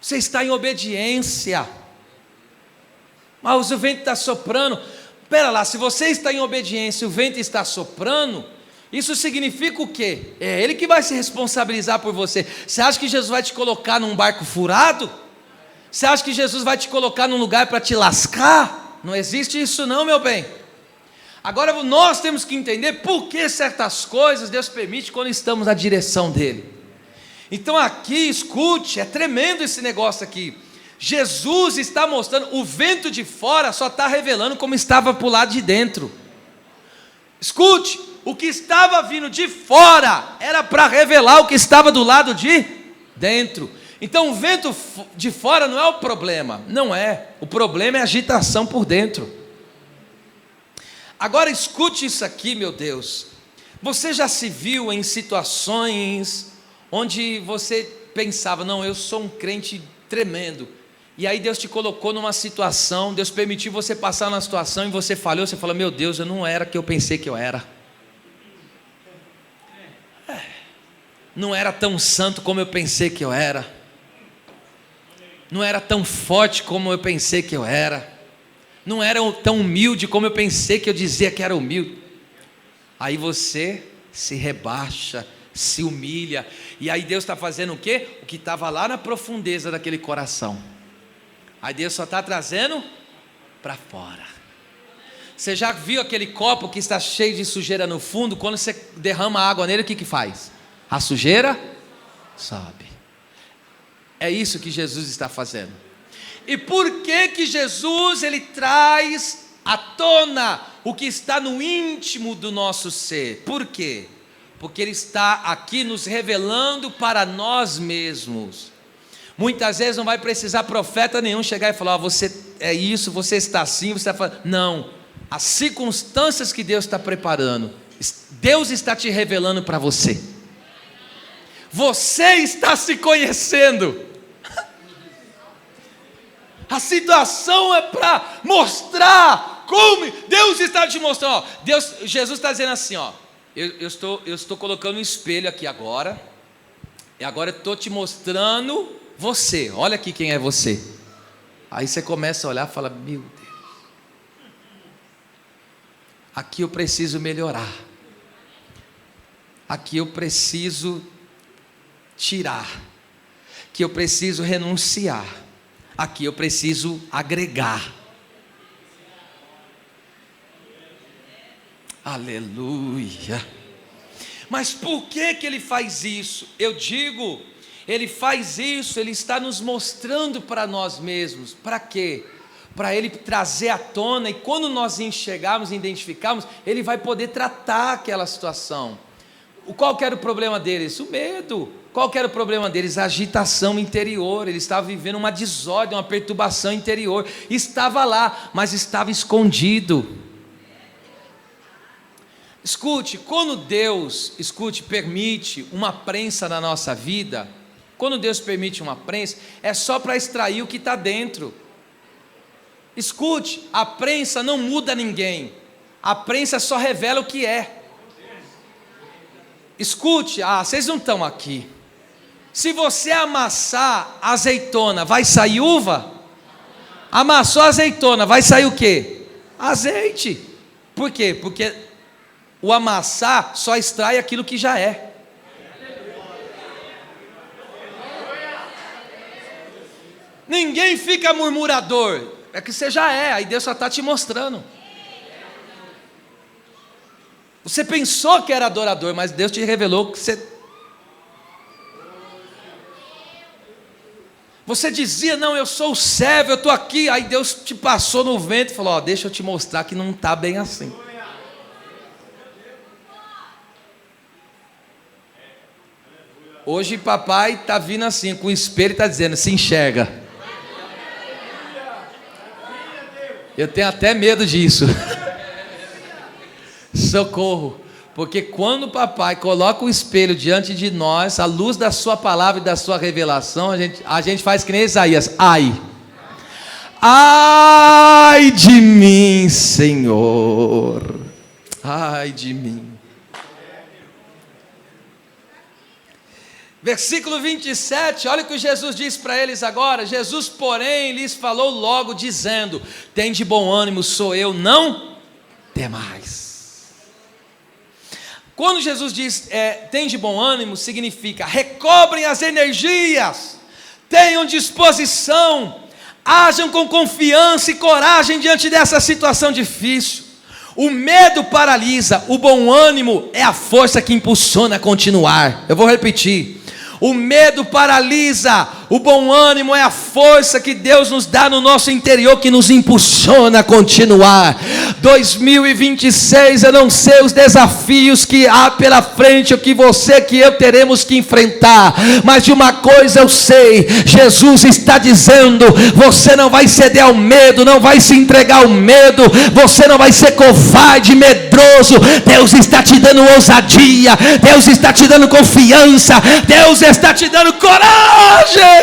Você está em obediência. Mas o vento está soprando. Espera lá, se você está em obediência e o vento está soprando, isso significa o quê? É ele que vai se responsabilizar por você. Você acha que Jesus vai te colocar num barco furado? Você acha que Jesus vai te colocar num lugar para te lascar? Não existe isso não, meu bem. Agora nós temos que entender por que certas coisas Deus permite quando estamos na direção dele. Então aqui, escute, é tremendo esse negócio aqui. Jesus está mostrando, o vento de fora só está revelando como estava para o lado de dentro. Escute, o que estava vindo de fora era para revelar o que estava do lado de dentro. Então o vento de fora não é o problema, não é. O problema é a agitação por dentro. Agora escute isso aqui, meu Deus. Você já se viu em situações onde você pensava, não, eu sou um crente tremendo, e aí Deus te colocou numa situação, Deus permitiu você passar numa situação e você falhou, você falou, meu Deus, eu não era o que eu pensei que eu era. Não era tão santo como eu pensei que eu era. Não era tão forte como eu pensei que eu era. Não era tão humilde como eu pensei que eu dizia que era humilde. Aí você se rebaixa, se humilha, e aí Deus está fazendo o quê? O que estava lá na profundeza daquele coração, aí Deus só está trazendo para fora. Você já viu aquele copo que está cheio de sujeira no fundo? Quando você derrama água nele, o que faz? A sujeira sobe. É isso que Jesus está fazendo. E por que Jesus ele traz à tona o que está no íntimo do nosso ser? Por quê? Porque ele está aqui nos revelando para nós mesmos. Muitas vezes não vai precisar profeta nenhum chegar e falar, você é isso, você está assim, você está falando. Não, as circunstâncias que Deus está preparando, Deus está te revelando para você. Você está se conhecendo. A situação é para mostrar como Deus está te mostrando. Jesus está dizendo assim, ó, eu estou colocando um espelho aqui agora. E agora eu estou te mostrando você. Olha aqui quem é você. Aí você começa a olhar e fala: meu Deus, aqui eu preciso melhorar. Aqui eu preciso tirar. Aqui eu preciso renunciar. Aqui eu preciso agregar. Aleluia. Mas por que ele faz isso? Eu digo, ele faz isso, ele está nos mostrando para nós mesmos. Para quê? Para ele trazer à tona, e quando nós enxergarmos, identificarmos, ele vai poder tratar aquela situação. Qual que era o problema deles? O medo. Qual que era o problema deles? A agitação interior. Ele estava vivendo uma desordem, uma perturbação interior. Estava lá, mas estava escondido. Escute, quando Deus, permite uma prensa na nossa vida, quando Deus permite uma prensa, é só para extrair o que está dentro. Escute, a prensa não muda ninguém, a prensa só revela o que é. Escute, vocês não estão aqui. Se você amassar azeitona, vai sair uva? Amassou azeitona, vai sair o quê? Azeite. Por quê? Porque o amassar só extrai aquilo que já é. Ninguém fica murmurador, é que você já é, aí Deus só está te mostrando. Você pensou que era adorador, mas Deus te revelou que você dizia: não, eu sou o servo, eu estou aqui. Aí Deus te passou no vento e falou: deixa eu te mostrar que não está bem assim. Hoje papai está vindo assim, com o espelho, está dizendo: se enxerga. Eu tenho até medo disso. Socorro, porque quando o papai coloca o espelho diante de nós, a luz da sua palavra e da sua revelação, a gente faz que nem Isaías: ai de mim, Senhor, ai de mim. Versículo 27, olha o que Jesus diz para eles agora. Jesus, porém, lhes falou logo, dizendo: tende bom ânimo, sou eu, não temais. Quando Jesus diz tende bom ânimo, significa: recobrem as energias, tenham disposição, hajam com confiança e coragem diante dessa situação difícil. O medo paralisa, o bom ânimo é a força que impulsiona a continuar. Eu vou repetir: o medo paralisa, o bom ânimo é a força que Deus nos dá no nosso interior, que nos impulsiona a continuar. 2026, eu não sei os desafios que há pela frente, o que você, que eu teremos que enfrentar, mas de uma coisa eu sei: Jesus está dizendo, você não vai ceder ao medo, não vai se entregar ao medo, você não vai ser covarde, medroso. Deus está te dando ousadia, Deus está te dando confiança, Deus está te dando coragem.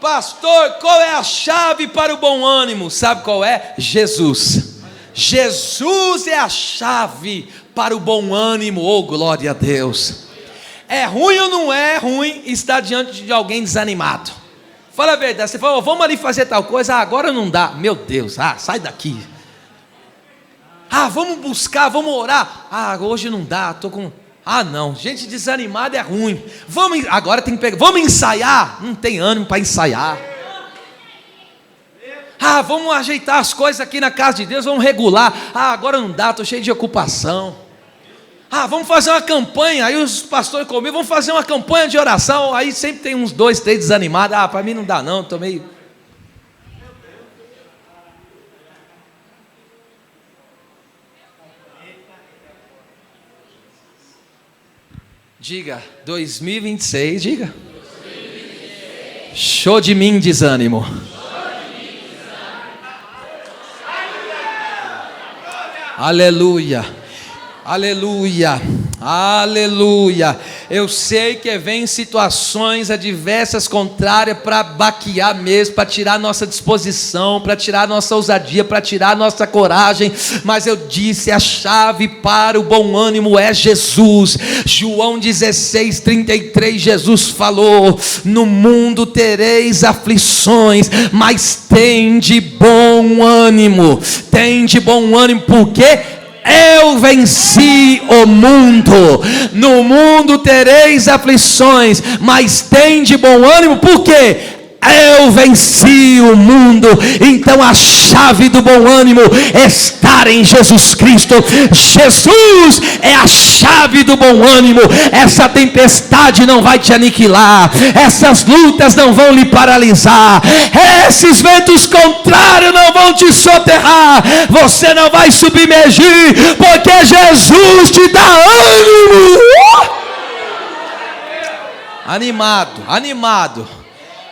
Pastor, qual é a chave para o bom ânimo? Sabe qual é? Jesus. Jesus é a chave para o bom ânimo. Oh, glória a Deus. É ruim ou não é ruim estar diante de alguém desanimado? Fala a verdade. Você fala: vamos ali fazer tal coisa. Agora não dá. Meu Deus, sai daqui. Vamos buscar, vamos orar. Hoje não dá, estou com... não, gente desanimada é ruim. Agora tem que pegar. Vamos ensaiar? Não tem ânimo para ensaiar. Vamos ajeitar as coisas aqui na casa de Deus, vamos regular. Agora não dá, estou cheio de ocupação. Vamos fazer uma campanha. Aí os pastores comigo, vamos fazer uma campanha de oração. Aí sempre tem uns 2, 3 desanimados. Para mim não dá não, estou meio... Diga, 2026, diga. 2026. Show de mim, desânimo. Aleluia, aleluia, aleluia. Eu sei que vem situações adversas, contrárias, para baquear mesmo, para tirar nossa disposição, para tirar nossa ousadia, para tirar nossa coragem. Mas eu disse, a chave para o bom ânimo é Jesus. João 16:33, Jesus falou: no mundo tereis aflições, mas tende bom ânimo. Tende bom ânimo, porque eu venci o mundo. No mundo tereis aflições, mas tende bom ânimo, porque eu venci o mundo. Então a chave do bom ânimo é estar em Jesus Cristo. Jesus é a chave do bom ânimo. Essa tempestade não vai te aniquilar, essas lutas não vão lhe paralisar, esses ventos contrários não vão te soterrar, você não vai submergir, porque Jesus te dá ânimo. Animado.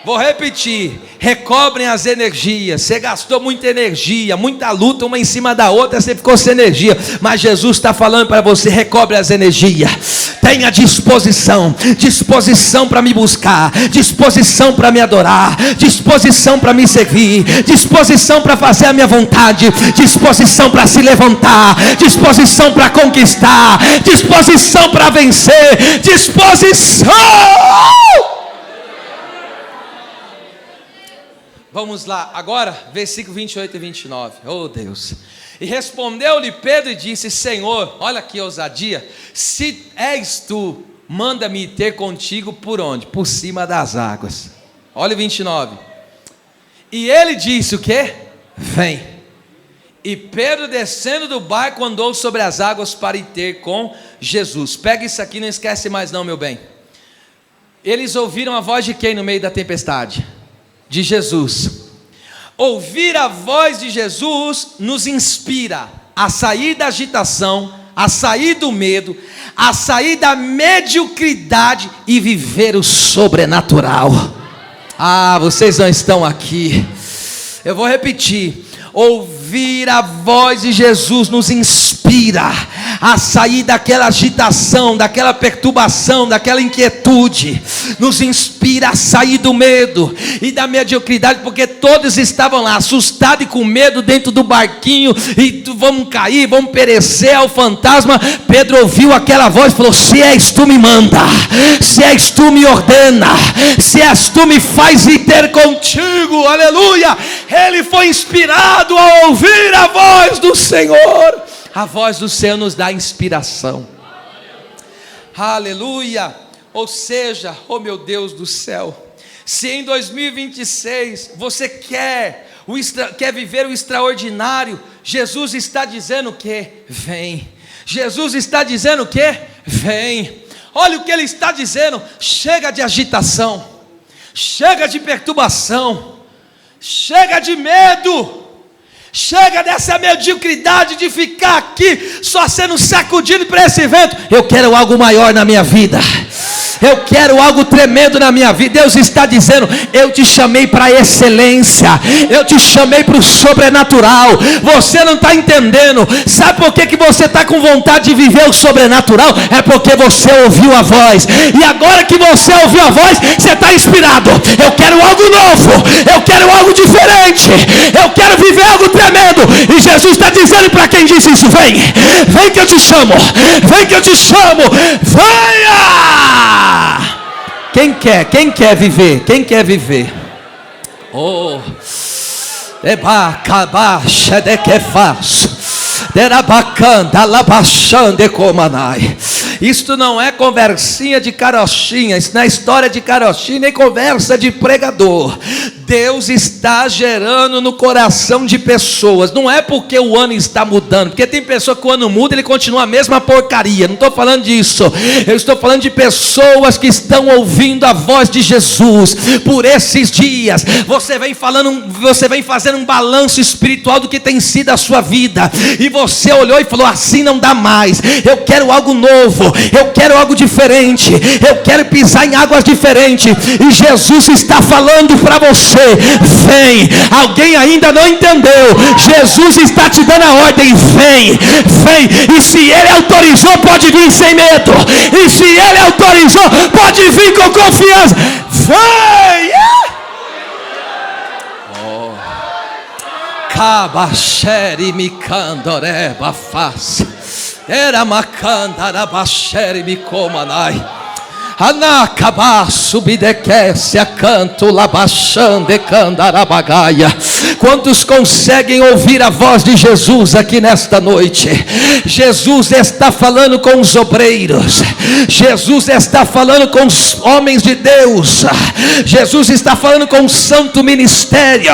Vou repetir, recobrem as energias. Você gastou muita energia, muita luta uma em cima da outra, você ficou sem energia. Mas Jesus está falando para você: recobre as energias. Tenha disposição para me buscar, disposição para me adorar, disposição para me servir, disposição para fazer a minha vontade, disposição para se levantar, disposição para conquistar, disposição para vencer, disposição. Vamos lá, agora, versículo 28 e 29. Oh Deus! E respondeu-lhe Pedro e disse: Senhor, olha aqui a ousadia, se és tu, manda-me ter contigo por onde? Por cima das águas. Olha o 29. E ele disse o quê? Vem. E Pedro, descendo do barco, andou sobre as águas para ir ter com Jesus. Pega isso aqui, não esquece mais não, meu bem. Eles ouviram a voz de quem no meio da tempestade? De Jesus. Ouvir a voz de Jesus nos inspira a sair da agitação, a sair do medo, a sair da mediocridade e viver o sobrenatural. Vocês não estão aqui. Eu vou repetir. Ouvir a voz de Jesus nos inspira a sair daquela agitação, daquela perturbação, daquela inquietude. Nos inspira a sair do medo e da mediocridade, porque todos estavam lá assustados e com medo dentro do barquinho, e vamos cair, vamos perecer ao fantasma. Pedro ouviu aquela voz e falou: se és tu, me manda, se és tu, me ordena, se és tu, me faz ir ter contigo. Aleluia! Ele foi inspirado a ouvir a voz do Senhor. A voz do Senhor nos dá inspiração. Aleluia! Ou seja, oh meu Deus do céu, se em 2026 você quer viver o extraordinário, Jesus está dizendo o quê? Vem. Jesus está dizendo o quê? Vem. Olha o que Ele está dizendo: chega de agitação, chega de perturbação, chega de medo, chega dessa mediocridade de ficar aqui só sendo sacudido por esse vento. Eu quero algo maior na minha vida. Eu quero algo tremendo na minha vida. Deus está dizendo: eu te chamei para a excelência, eu te chamei para o sobrenatural. Você não está entendendo. Sabe por que você está com vontade de viver o sobrenatural? É porque você ouviu a voz. E agora que você ouviu a voz, você está inspirado. Eu quero algo novo, eu quero algo diferente, eu quero viver algo tremendo. E Jesus está dizendo para quem disse isso: vem, vem que eu te chamo, vem que eu te chamo, venha. Quem quer viver? Quem quer viver? Oh, eba cabaxa de que faz. Isto não é conversinha de carochinha, isso não é história de carochinha, nem conversa de pregador. Deus está gerando no coração de pessoas. Não é porque o ano está mudando, porque tem pessoa que o ano muda, ele continua a mesma porcaria. Não estou falando disso. Eu estou falando de pessoas que estão ouvindo a voz de Jesus. Por esses dias você vem fazendo um balanço espiritual do que tem sido a sua vida, e você olhou e falou: assim não dá mais. Eu quero algo novo, eu quero algo diferente, eu quero pisar em águas diferentes. E Jesus está falando para você: você: vem. Alguém ainda não entendeu. Jesus está te dando a ordem: vem, vem. E se Ele autorizou, pode vir sem medo. E se Ele autorizou, pode vir com confiança. Vem! Cabaxere me candoreba face. Era macandara baxere me comanai. Anacaba subdequece a canto labaxande candarabagaia. Quantos conseguem ouvir a voz de Jesus aqui nesta noite? Jesus está falando com os obreiros, Jesus está falando com os homens de Deus, Jesus está falando com o santo ministério,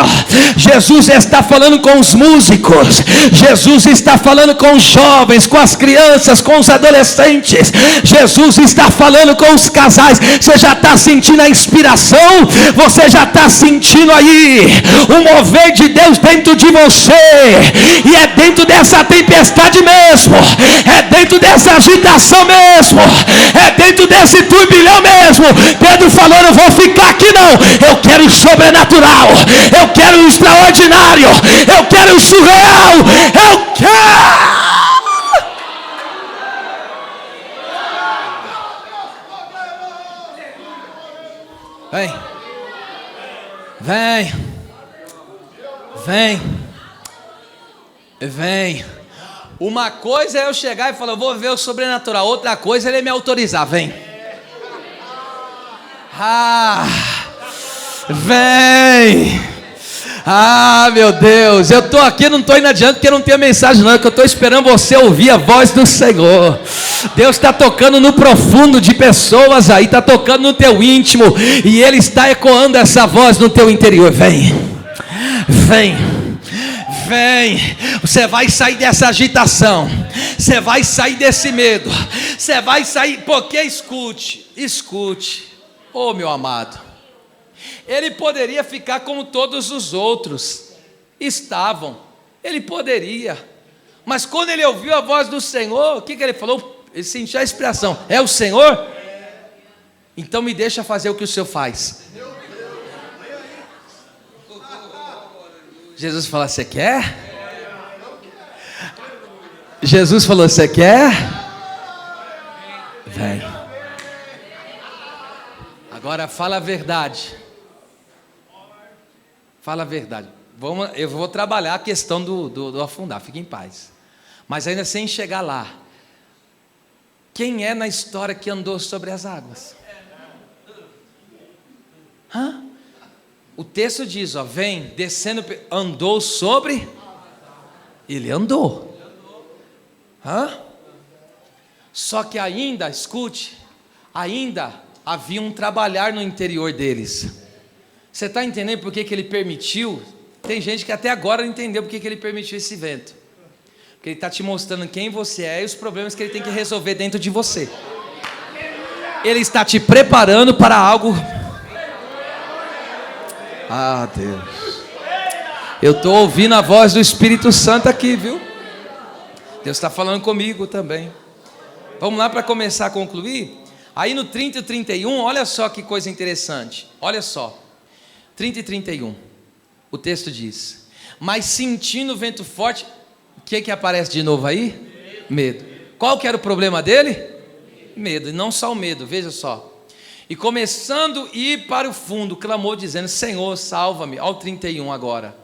Jesus está falando com os músicos, Jesus está falando com os jovens, com as crianças, com os adolescentes, Jesus está falando com os casais. Você já está sentindo a inspiração? Você já está sentindo aí o mover de Deus dentro de você? E é dentro dessa tempestade mesmo, é dentro dessa agitação mesmo, é dentro desse turbilhão mesmo. Pedro falou: não vou ficar aqui não, eu quero o sobrenatural, eu quero o extraordinário, eu quero o surreal, eu quero. Vem, vem, vem, vem. Uma coisa é eu chegar e falar: eu vou ver o sobrenatural. Outra coisa é Ele me autorizar. Vem. Vem. Meu Deus, eu estou aqui, não estou indo adiante porque eu não tenho mensagem não, é que eu estou esperando você ouvir a voz do Senhor. Deus está tocando no profundo de pessoas aí, está tocando no teu íntimo, e Ele está ecoando essa voz no teu interior. Vem, vem, vem. Você vai sair dessa agitação, você vai sair desse medo, você vai sair, porque escute, meu amado, Ele poderia ficar como todos os outros estavam, ele poderia, mas quando ele ouviu a voz do Senhor, o que ele falou? Ele sentiu a inspiração: é o Senhor? Então me deixa fazer o que o Senhor faz. Jesus falou: você quer? Jesus falou: você quer? Vem. Agora fala a verdade. Fala a verdade. Eu vou trabalhar a questão do afundar, fique em paz. Mas ainda sem chegar lá, quem é na história que andou sobre as águas? O texto diz, vem descendo, andou sobre. Ele andou. Só que ainda, escute, ainda havia um trabalhar no interior deles. Você está entendendo por que ele permitiu? Tem gente que até agora não entendeu por que ele permitiu esse vento. Porque ele está te mostrando quem você é e os problemas que ele tem que resolver dentro de você. Ele está te preparando para algo. Deus. Eu estou ouvindo a voz do Espírito Santo aqui, viu? Deus está falando comigo também. Vamos lá para começar a concluir. Aí no 30 e 31, olha só que coisa interessante. Olha só. 30 e 31. O texto diz: mas sentindo o vento forte, o que aparece de novo aí? Medo. Qual que era o problema dele? Medo. E não só o medo, veja só. E começando a ir para o fundo, clamou dizendo: Senhor, salva-me. Olha o 31 agora.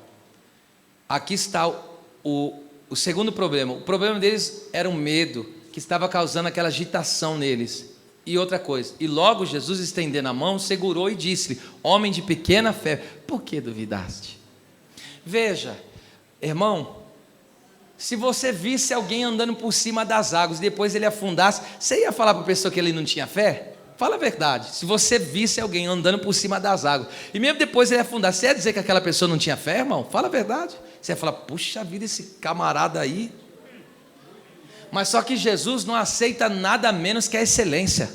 Aqui está o segundo problema. O problema deles era o medo, que estava causando aquela agitação neles. E outra coisa, e logo Jesus, estendendo a mão, segurou e disse-lhe: homem de pequena fé, por que duvidaste? Veja, irmão, se você visse alguém andando por cima das águas e depois ele afundasse, você ia falar para a pessoa que ele não tinha fé? Fala a verdade. Se você visse alguém andando por cima das águas e mesmo depois ele afundasse, você ia dizer que aquela pessoa não tinha fé, irmão? Fala a verdade. Você ia falar: puxa vida, esse camarada aí. Mas só que Jesus não aceita nada menos que a excelência.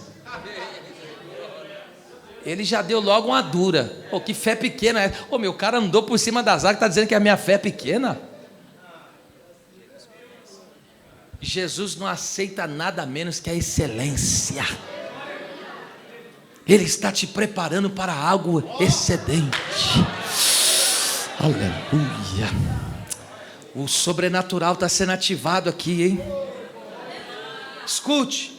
Ele já deu logo uma dura. Que fé pequena é. Meu cara andou por cima das águas, está dizendo que a minha fé é pequena? Jesus não aceita nada menos que a excelência. Ele está te preparando para algo excedente. Aleluia. O sobrenatural está sendo ativado aqui, hein? Escute.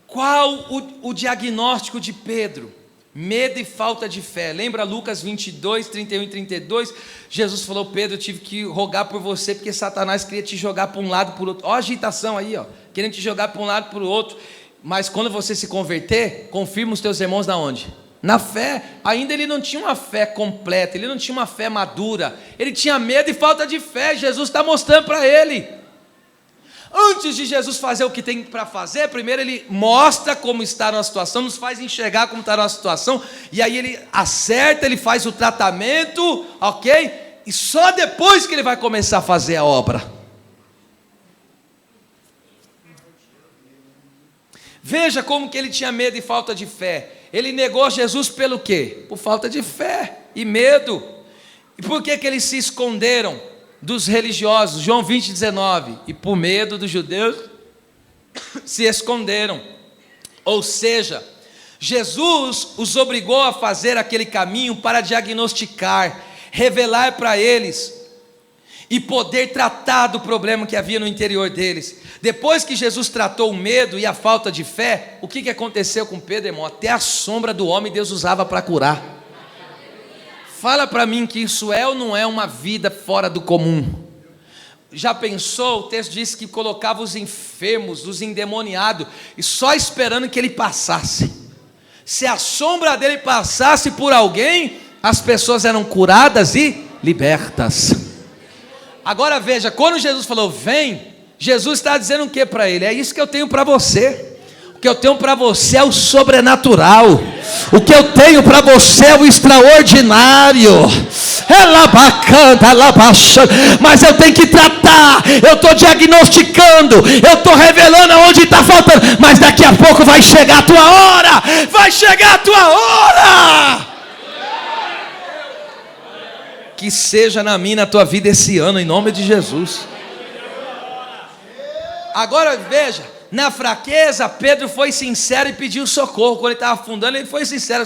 Qual o diagnóstico de Pedro? Medo e falta de fé. Lembra Lucas 22, 31 e 32? Jesus falou: Pedro, eu tive que rogar por você, porque Satanás queria te jogar para um lado e para o outro. Ó a agitação aí, ó, querendo te jogar para um lado e para o outro. Mas quando você se converter, confirma os teus irmãos na onde? Na fé. Ainda ele não tinha uma fé completa, ele não tinha uma fé madura, ele tinha medo e falta de fé. Jesus está mostrando para ele. Antes de Jesus fazer o que tem para fazer, primeiro ele mostra como está na situação, nos faz enxergar como está na situação, e aí ele acerta, ele faz o tratamento, ok? E só depois que ele vai começar a fazer a obra. Veja como que ele tinha medo e falta de fé. Ele negou Jesus pelo quê? Por falta de fé e medo. E por que eles se esconderam dos religiosos? João 20, 19. E por medo dos judeus se esconderam. Ou seja, Jesus os obrigou a fazer aquele caminho para diagnosticar, revelar para eles e poder tratar do problema que havia no interior deles. Depois que Jesus tratou o medo e a falta de fé, o que aconteceu com Pedro, irmão? Até a sombra do homem Deus usava para curar. Fala para mim que isso é ou não é uma vida fora do comum? Já pensou? O texto diz que colocava os enfermos, os endemoniados, e só esperando que ele passasse. Se a sombra dele passasse por alguém, as pessoas eram curadas e libertas. Agora veja, quando Jesus falou vem, Jesus está dizendo o que para ele? É isso que eu tenho para você. O que eu tenho para você é o sobrenatural. O que eu tenho para você é o extraordinário. Ela bacana, ela baixando. Mas eu tenho que tratar. Eu estou diagnosticando. Eu estou revelando aonde está faltando. Mas daqui a pouco vai chegar a tua hora. Vai chegar a tua hora. Que seja na minha, na tua vida esse ano, em nome de Jesus. Agora veja, na fraqueza, Pedro foi sincero e pediu socorro. Quando ele estava afundando, ele foi sincero: